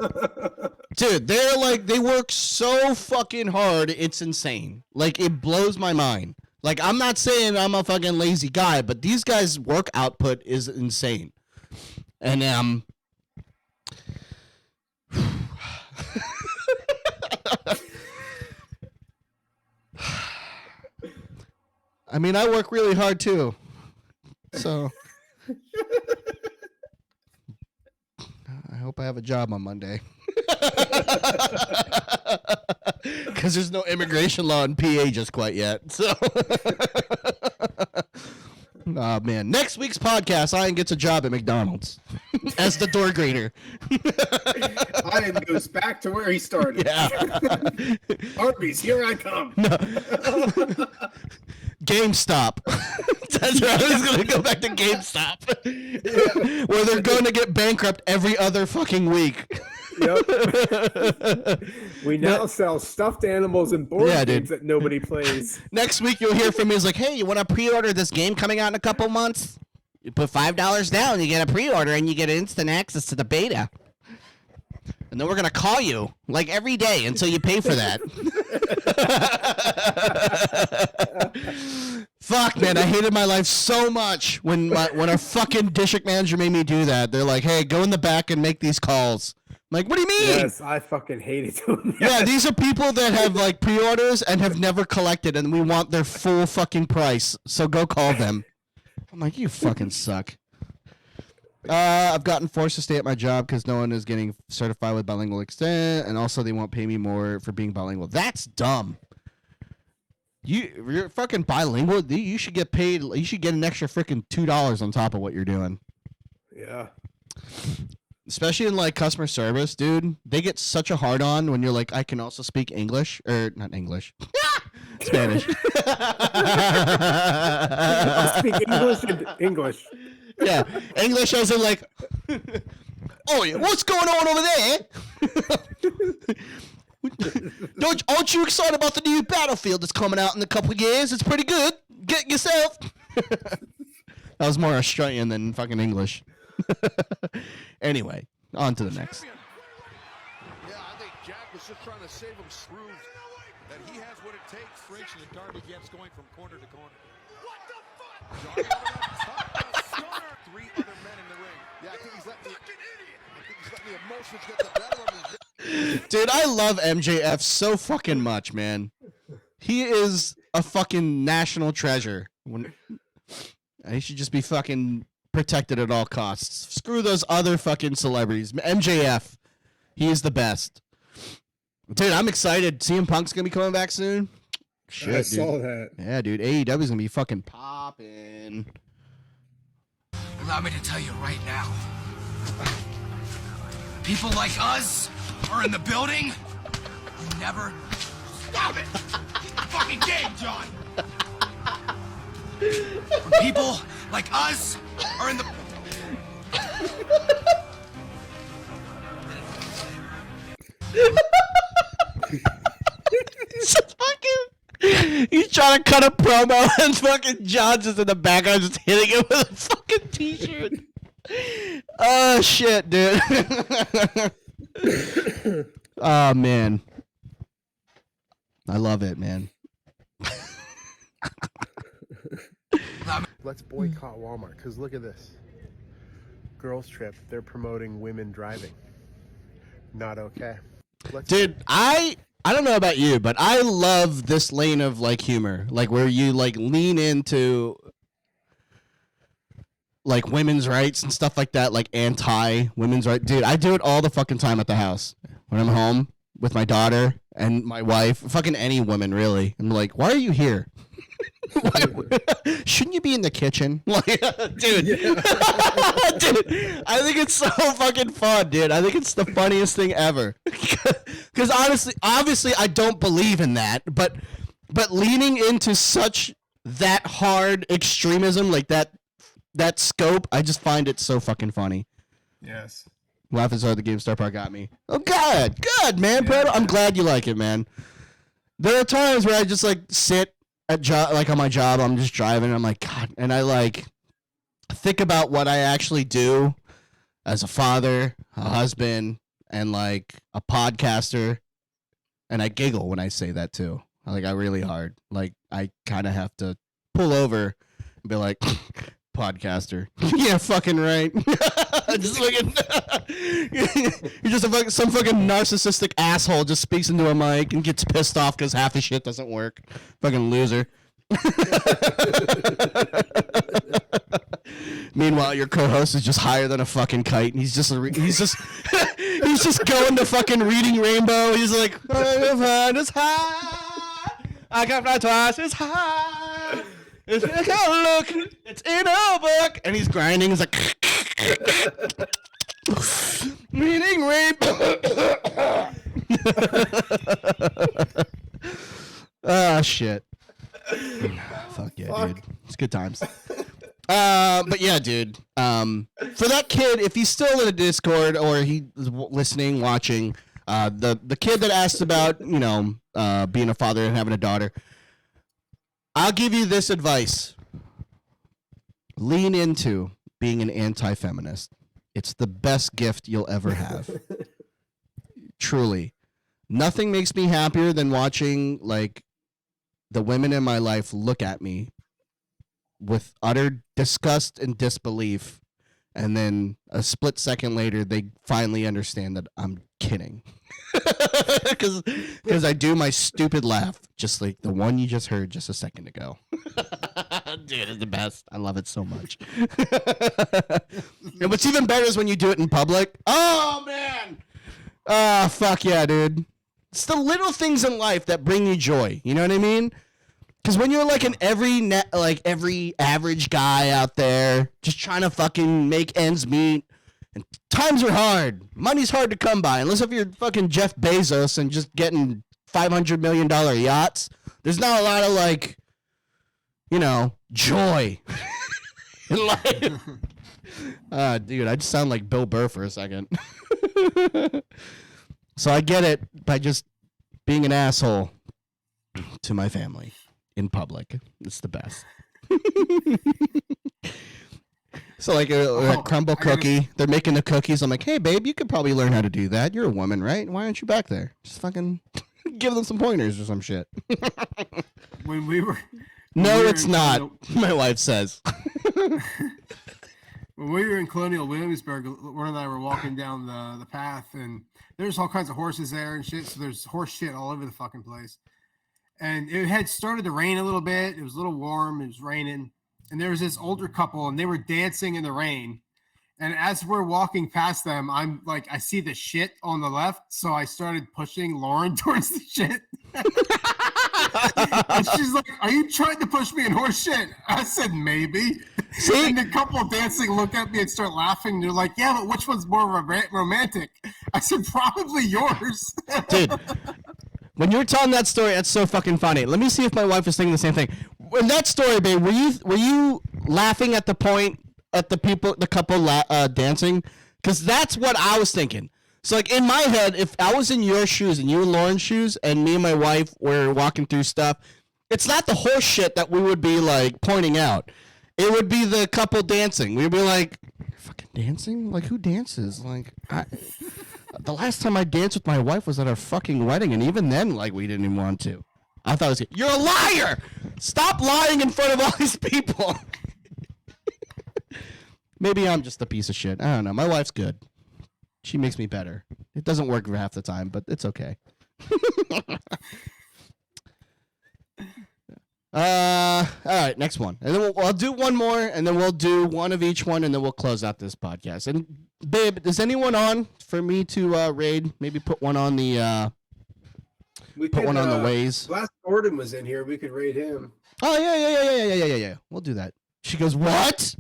Dude, they're like, they work so fucking hard. It's insane. Like, it blows my mind. Like, I'm not saying I'm a fucking lazy guy, but these guys' work output is insane. And, I mean, I work really hard too. So, I hope I have a job on Monday. Because there's no immigration law in PA just quite yet. So, oh man, next week's podcast, Ian gets a job at McDonald's as the door greeter. Ian goes back to where he started. Yeah. Arby's, here I come. No. GameStop. That's right. I was going to go back to GameStop. Yeah. Where they're going to get bankrupt every other fucking week. Yep. We now sell stuffed animals and board games that nobody plays. Next week you'll hear from me. It's like, hey, you want to pre-order this game coming out in a couple months? You put $5 down, you get a pre-order, and you get instant access to the beta. And then we're gonna call you like every day until you pay for that. Fuck, man, I hated my life so much when our fucking district manager made me do that. They're like, hey, go in the back and make these calls. I'm like, what do you mean? Yes, I fucking hated doing that. Yeah, these are people that have like pre-orders and have never collected, and we want their full fucking price. So go call them. I'm like, you fucking suck. I've gotten forced to stay at my job because no one is getting certified with bilingual extent, and also they won't pay me more for being bilingual. That's dumb. You're fucking bilingual. You should get paid. You should get an extra freaking $2 on top of what you're doing. Yeah. Especially in like customer service, dude. They get such a hard on when you're like, I can also speak English or not English, Spanish. I'll speak English and English. Yeah, English as in like, oh, what's going on over there? Aren't you excited about the new Battlefield that's coming out in a couple of years? It's pretty good. Get yourself. That was more Australian than fucking English. Anyway, on to the next. Yeah, I think Jack was just trying to save him screws. That he has what it takes. French and Darby gets going from corner to corner. What the fuck? Three other men in the ring. Yeah, I think he's letting the emotions get the better of him. Dude, I love MJF so fucking much, man. He is a fucking national treasure. He should just be fucking protected at all costs. Screw those other fucking celebrities. MJF, he is the best. Dude, I'm excited. CM Punk's gonna be coming back soon. Shit, I saw that. Yeah, dude. AEW's gonna be fucking popping. Allow me to tell you right now. People like us are in the building. Never stop it. Fucking game, John. When people like us are in the. He's trying to cut a promo and fucking John's just in the background just hitting him with a fucking t-shirt. Oh shit, dude. Oh man. I love it, man. Let's boycott Walmart, because look at this. Girls Trip, they're promoting women driving. Not okay. Dude, I don't know about you, but I love this lane of like humor, like where you like lean into like women's rights and stuff like that, like anti-women's rights. Dude, I do it all the fucking time at the house when I'm home with my daughter and my wife, fucking any woman really. I'm like, why are you here? Shouldn't you be in the kitchen? Like, dude, dude, I think it's so fucking fun, dude. I think it's the funniest thing ever. Because obviously, I don't believe in that, but leaning into such that hard extremism, like that scope, I just find it so fucking funny. Yes. Laugh as hard the GameStar part got me. Oh, good, man. Yeah. I'm glad you like it, man. There are times where I just like sit at on my job, I'm just driving, and I'm like, God, and I like think about what I actually do as a father, a husband, and like a podcaster, and I giggle when I say that too. I really hard. Like I kind of have to pull over and be like, podcaster. Yeah, fucking right. Just fucking, you're just some fucking narcissistic asshole just speaks into a mic and gets pissed off because half his shit doesn't work. Fucking loser. Meanwhile, your co-host is just higher than a fucking kite, and he's just going to fucking Reading Rainbow. He's like, it's high. I got fly twice. It's high. It's look. It's in a book, and he's grinding. He's like, Reading Rainbow. Ah, shit. Fuck yeah, dude. It's good times. But yeah, dude. For that kid, if he's still in the Discord or he's listening, watching, the kid that asked about, being a father and having a daughter, I'll give you this advice. Lean into being an anti-feminist. It's the best gift you'll ever have. Truly. Nothing makes me happier than watching, like, the women in my life look at me with utter disgust and disbelief, and then a split second later, they finally understand that I'm kidding. Because I do my stupid laugh, just like the one you just heard just a second ago. Dude, it's the best. I love it so much. And what's even better is when you do it in public. Oh, man. Fuck yeah, dude. It's the little things in life that bring you joy. You know what I mean? Because when you're like every average guy out there just trying to fucking make ends meet, and times are hard. Money's hard to come by. Unless if you're fucking Jeff Bezos and just getting $500 million yachts, there's not a lot of like, joy in life. Dude, I just sound like Bill Burr for a second. So I get it by just being an asshole to my family in public. It's the best. So like a crumble cookie, they're making the cookies. I'm like, hey babe, you could probably learn how to do that. You're a woman, right? Why aren't you back there? Just fucking give them some pointers or some shit. When we were it's not. My wife says. When we were in Colonial Williamsburg, Lauren and I were walking down the path, and there's all kinds of horses there and shit. So there's horse shit all over the fucking place. And it had started to rain a little bit. It was a little warm. It was raining. And there was this older couple, and they were dancing in the rain. And as we're walking past them, I'm like, I see the shit on the left. So I started pushing Lauren towards the shit. And she's like, are you trying to push me in horse shit? I said, maybe. See? And the couple dancing look at me and start laughing. And they're like, yeah, but which one's more romantic? I said, probably yours. Dude, when you were telling that story, that's so fucking funny. Let me see if my wife is thinking the same thing. In that story, babe, were you laughing at the couple dancing? Because that's what I was thinking. So, like, in my head, if I was in your shoes and you were in Lauren's shoes and me and my wife were walking through stuff, it's not the horse shit that we would be, like, pointing out. It would be the couple dancing. We'd be like, fucking dancing? Like, who dances? Like, the last time I danced with my wife was at our fucking wedding, and even then, like, we didn't even want to. I thought it was, you're a liar! Stop lying in front of all these people! Maybe I'm just a piece of shit. I don't know. My wife's good. She makes me better. It doesn't work for half the time, but it's okay. All right, next one. And then I'll do one more, and then we'll do one of each one, and then we'll close out this podcast. And, babe, is anyone on for me to raid? Maybe put one on the... one on the ways. Last Gordon was in here. We could raid him. Oh, yeah. We'll do that. She goes, what?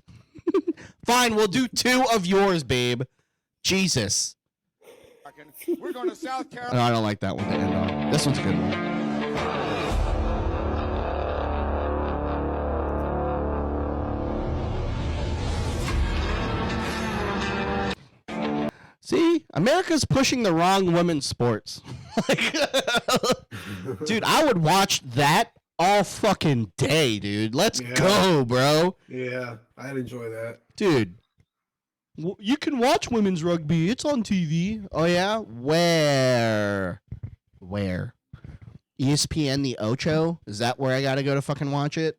Fine, we'll do 2 of yours, babe. Jesus. We're going to South Carolina. No, I don't like that one to end on. This one's a good one. See, America's pushing the wrong women's sports. Dude, I would watch that all fucking day, dude. Let's go, bro. Yeah, I'd enjoy that. Dude, you can watch women's rugby. It's on TV. Oh, yeah? Where? ESPN the Ocho? Is that where I got to go to fucking watch it?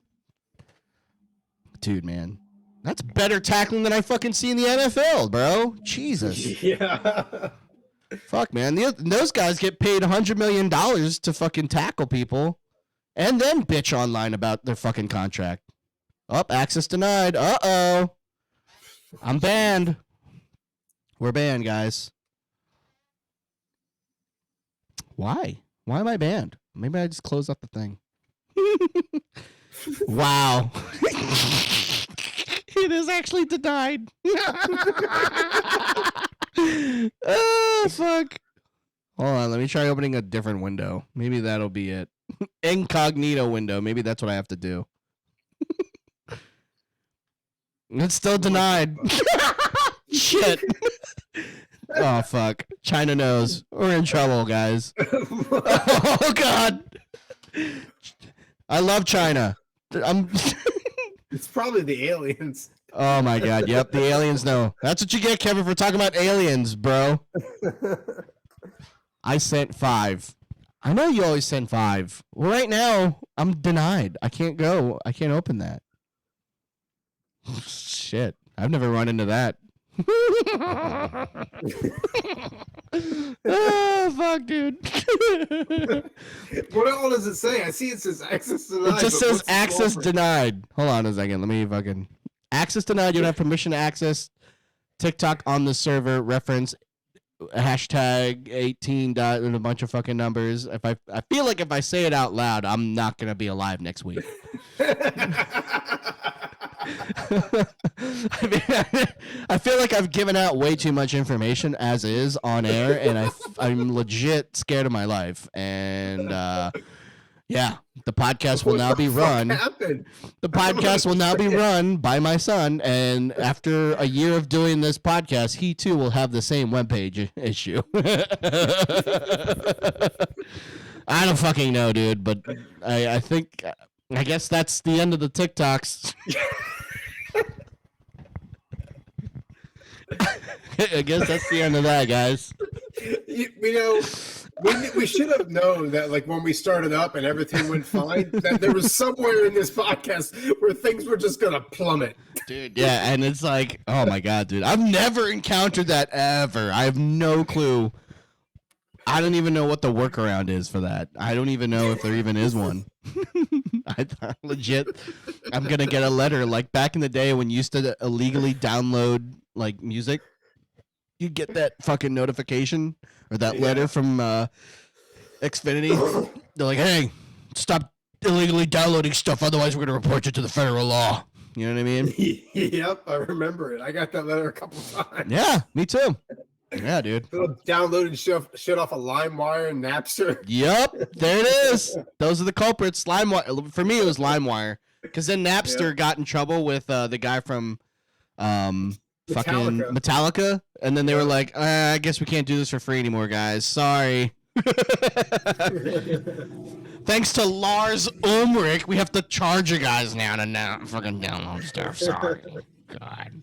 Dude, man. That's better tackling than I fucking see in the NFL, bro. Jesus. Yeah. Fuck, man. Those guys get paid $100 million to fucking tackle people and then bitch online about their fucking contract. Oh, access denied. Uh-oh. I'm banned. We're banned, guys. Why? Why am I banned? Maybe I just closed up the thing. Wow. It is actually denied. Oh, fuck. Hold on, let me try opening a different window. Maybe that'll be it. Incognito window. Maybe that's what I have to do. It's still denied. Shit. Oh, fuck. China knows. We're in trouble, guys. Oh, God. I love China. It's probably the aliens. Oh, my God. Yep, the aliens know. That's what you get, Kevin, for talking about aliens, bro. I sent 5. I know you always send 5. Well, right now, I'm denied. I can't go. I can't open that. Shit. I've never run into that. Oh, fuck, dude. What all does it say? I see it says access denied. It just says access denied. Hold on a second. Let me fucking... Access denied. You don't have permission to access TikTok on the server. Reference hashtag 18 dot and a bunch of fucking numbers. I feel like if I say it out loud, I'm not going to be alive next week. I feel like I've given out way too much information as is on air, and I'm legit scared of my life. And yeah, the podcast will now be run. The podcast will now be run by my son, and after a year of doing this podcast, he too will have the same webpage issue. I don't fucking know, dude, but I think I guess that's the end of the TikToks. I guess that's the end of that, guys. You know, we should have known that, like, when we started up and everything went fine, that there was somewhere in this podcast where things were just gonna plummet. Dude, yeah, and it's like, oh my God, dude. I've never encountered that ever. I have no clue. I don't even know what the workaround is for that. I don't even know if there even is one. I thought legit I'm gonna get a letter like back in the day when you used to illegally download like music. You get that fucking notification or that letter from Xfinity. They're like, hey, stop illegally downloading stuff, otherwise we're gonna report you to the federal law. You know what I mean? Yep, I remember it. I got that letter a couple times. Yeah, me too. Yeah, dude. Downloaded shit off of LimeWire and Napster. Yep, there it is. Those are the culprits. LimeWire. For me, it was LimeWire, because then Napster got in trouble with the guy from fucking Metallica, and then they were like, I guess we can't do this for free anymore, guys. Sorry. Thanks to Lars Ulrich, we have to charge you guys now to fucking download stuff. Sorry. God.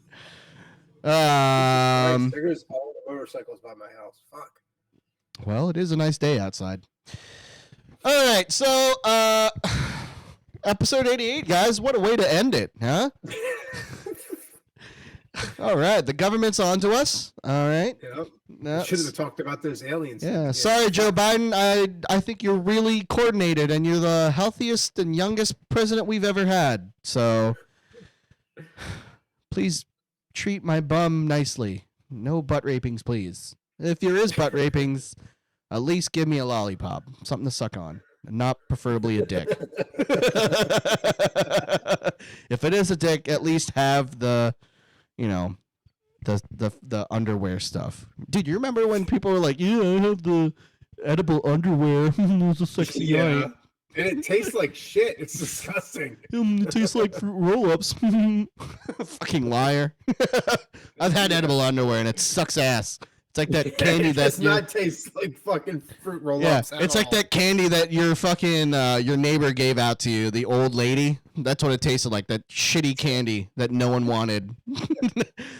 There's all the motorcycles by my house. Fuck. Well, it is a nice day outside. All right, so episode 88, guys. What a way to end it, huh? All right, the government's on to us. All right. Yep. Should have talked about those aliens. Yeah. Sorry, Joe Biden. I think you're really coordinated, and you're the healthiest and youngest president we've ever had. So please treat my bum nicely. No butt rapings, please. If there is butt rapings, at least give me a lollipop, something to suck on, and not preferably a dick. If it is a dick, at least have the, the underwear stuff. Dude, you remember when people were like, yeah, I have the edible underwear. It was a sexy night. And it tastes like shit. It's disgusting. It tastes like fruit roll-ups. Fucking liar. I've had edible underwear and it sucks ass. It's like that candy it that does not taste like fucking fruit roll-ups. Yeah, it's like that candy that your fucking your neighbor gave out to you, the old lady. That's what it tasted like. That shitty candy that no one wanted,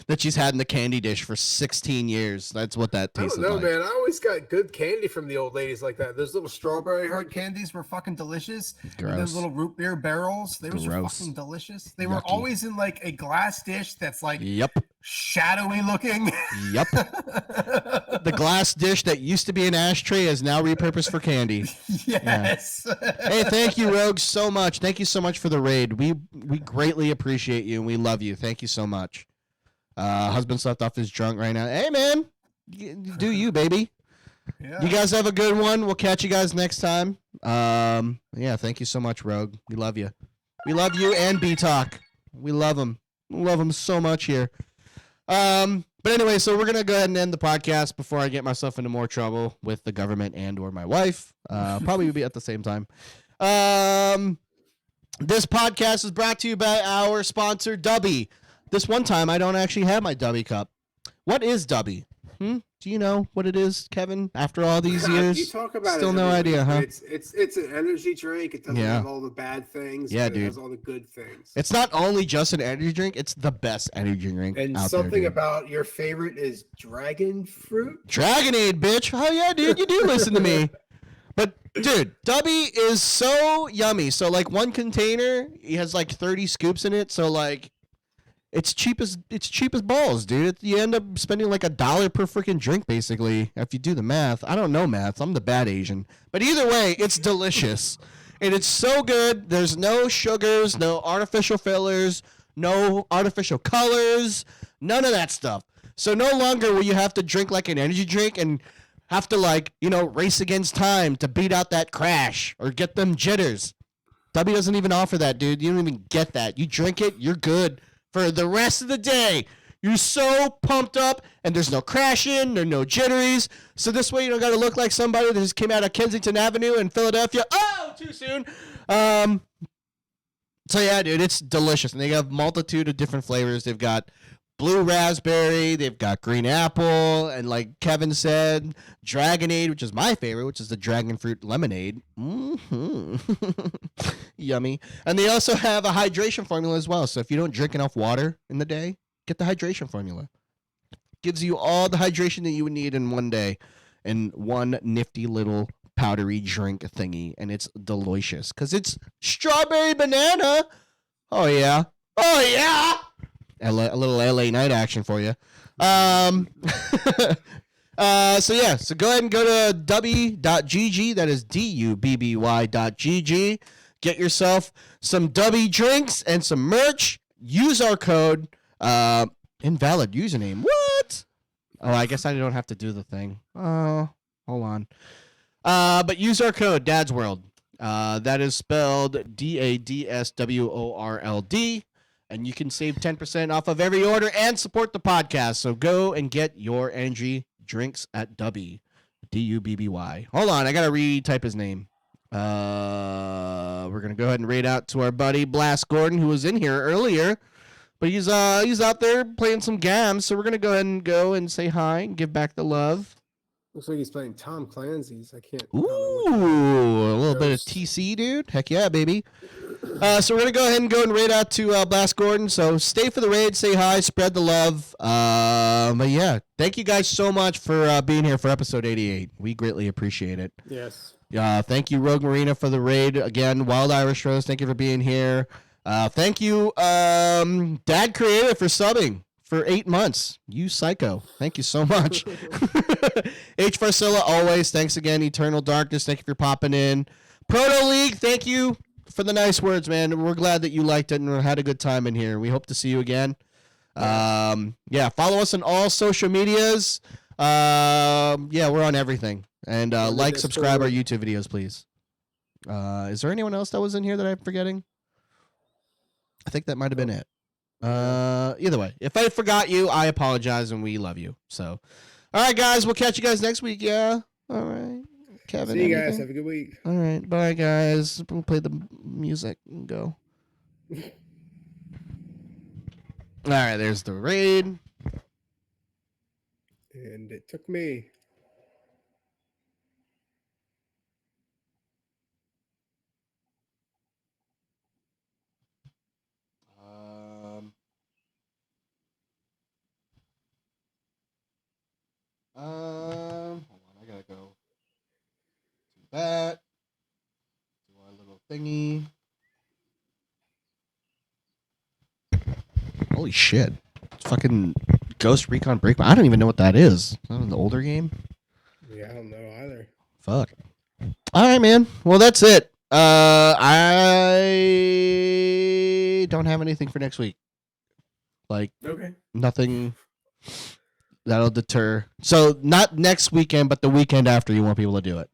that she's had in the candy dish for 16 years. That's what that tasted like. I don't know, man. I always got good candy from the old ladies like that. Those little strawberry heart candies were fucking delicious. Gross. Those little root beer barrels, they were fucking delicious. They were always in like a glass dish that's like shadowy looking. Yep. The glass dish that used to be an ashtray is now repurposed for candy. Yes. Yeah. Hey, thank you, Rogue, so much. Thank you so much for the raid. We greatly appreciate you and we love you. Thank you so much. Husband slept off his drunk right now. Hey, man, do you, baby? Yeah. You guys have a good one. We'll catch you guys next time. Yeah, thank you so much, Rogue. We love you. We love you and B-Talk. We love them. We love them so much here. But anyway, so we're going to go ahead and end the podcast before I get myself into more trouble with the government and or my wife. Probably be at the same time. This podcast is brought to you by our sponsor, Dubby. this one time I don't actually have my Dubby cup. What is Dubby? Do you know what it is, Kevin? After all these years, you talk about still it no every idea, week, huh? It's an energy drink. It doesn't have all the bad things. Yeah, but dude. It has all the good things. It's not only just an energy drink; it's the best energy drink And out something there, about your favorite is dragon fruit. Dragonade, bitch. Oh yeah, dude, you do listen to me. But dude, Dubby is so yummy. So like one container, he has like 30 scoops in it. So like, it's cheap as balls, dude. You end up spending like $1 per freaking drink, basically. If you do the math, I don't know math. I'm the bad Asian. But either way, it's delicious, and it's so good. There's no sugars, no artificial fillers, no artificial colors, none of that stuff. So no longer will you have to drink like an energy drink and have to like, race against time to beat out that crash or get them jitters. Dubby doesn't even offer that, dude. You don't even get that. You drink it, you're good for the rest of the day. You're so pumped up, and there's no crashing, there's no jitteries. So this way you don't got to look like somebody that just came out of Kensington Avenue in Philadelphia. Oh, too soon. So yeah, dude, it's delicious. And they have a multitude of different flavors. They've got blue raspberry, they've got green apple, and like Kevin said, Dragonade, which is my favorite, which is the dragon fruit lemonade. Yummy. And they also have a hydration formula as well. So if you don't drink enough water in the day, get the hydration formula. Gives you all the hydration that you would need in one day in one nifty little powdery drink thingy. And it's delicious because it's strawberry banana. Oh, yeah. Oh, yeah. A little LA night action for you. So go ahead and go to dubby.gg. That is DUBBY.gg. Get yourself some Dubby drinks and some merch. Use our code. Invalid username. What? Oh, I guess I don't have to do the thing. Oh, hold on. But use our code, Dad's World. That is spelled DADSWORLD. And you can save 10% off of every order and support the podcast. So go and get your energy drinks at Dubby. DUBBY. Hold on, I gotta retype his name. We're gonna go ahead and read out to our buddy Blast Gordon, who was in here earlier, but he's out there playing some games. So we're gonna go ahead and go and say hi and give back the love. Looks like he's playing Tom Clancy's. I can't. Ooh, a little bit of TC, dude. Heck yeah, baby. So we're going to go and raid out to Blast Gordon. So stay for the raid, say hi, spread the love. But yeah, thank you guys so much for being here for episode 88. We greatly appreciate it. Yes. Thank you, Rogue Marina, for the raid. Again, Wild Irish Rose, thank you for being here. Thank you, Dad Creator, for subbing for 8 months. You psycho. Thank you so much. H. Farcilla, always. Thanks again. Eternal Darkness, thank you for popping in. Proto League, thank you for the nice words, man. We're glad that you liked it and had a good time in here. We hope to see you again. Follow us on all social medias. We're on everything. And like, subscribe our YouTube videos, please. Is there anyone else that was in here that I'm forgetting? I think that might have been it. Either way, if I forgot you, I apologize, and we love you. So, all right, guys, we'll catch you guys next week. Yeah. All right. Kevin. See you guys. Have a good week. All right. Bye, guys. We'll play the music and go. All right. There's the raid. And it took me. Hold on. I gotta go to that. Do our little thingy. Holy shit. It's fucking Ghost Recon Breakpoint. I don't even know what that is. Is that an older game? Yeah, I don't know either. Fuck. All right, man. Well, that's it. I don't have anything for next week. Like, okay. Nothing that'll deter. So, not next weekend, but the weekend after you won't be able to do it.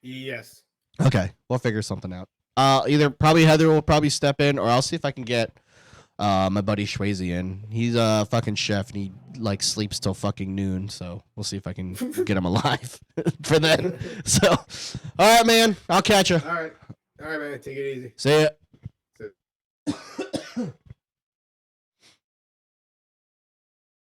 Yes. Okay. We'll figure something out. Either probably Heather will probably step in, or I'll see if I can get my buddy Schwazy in. He's a fucking chef, and he like sleeps till fucking noon. So we'll see if I can get him alive for then. So, all right, man. I'll catch you. All right, man. Take it easy. See ya.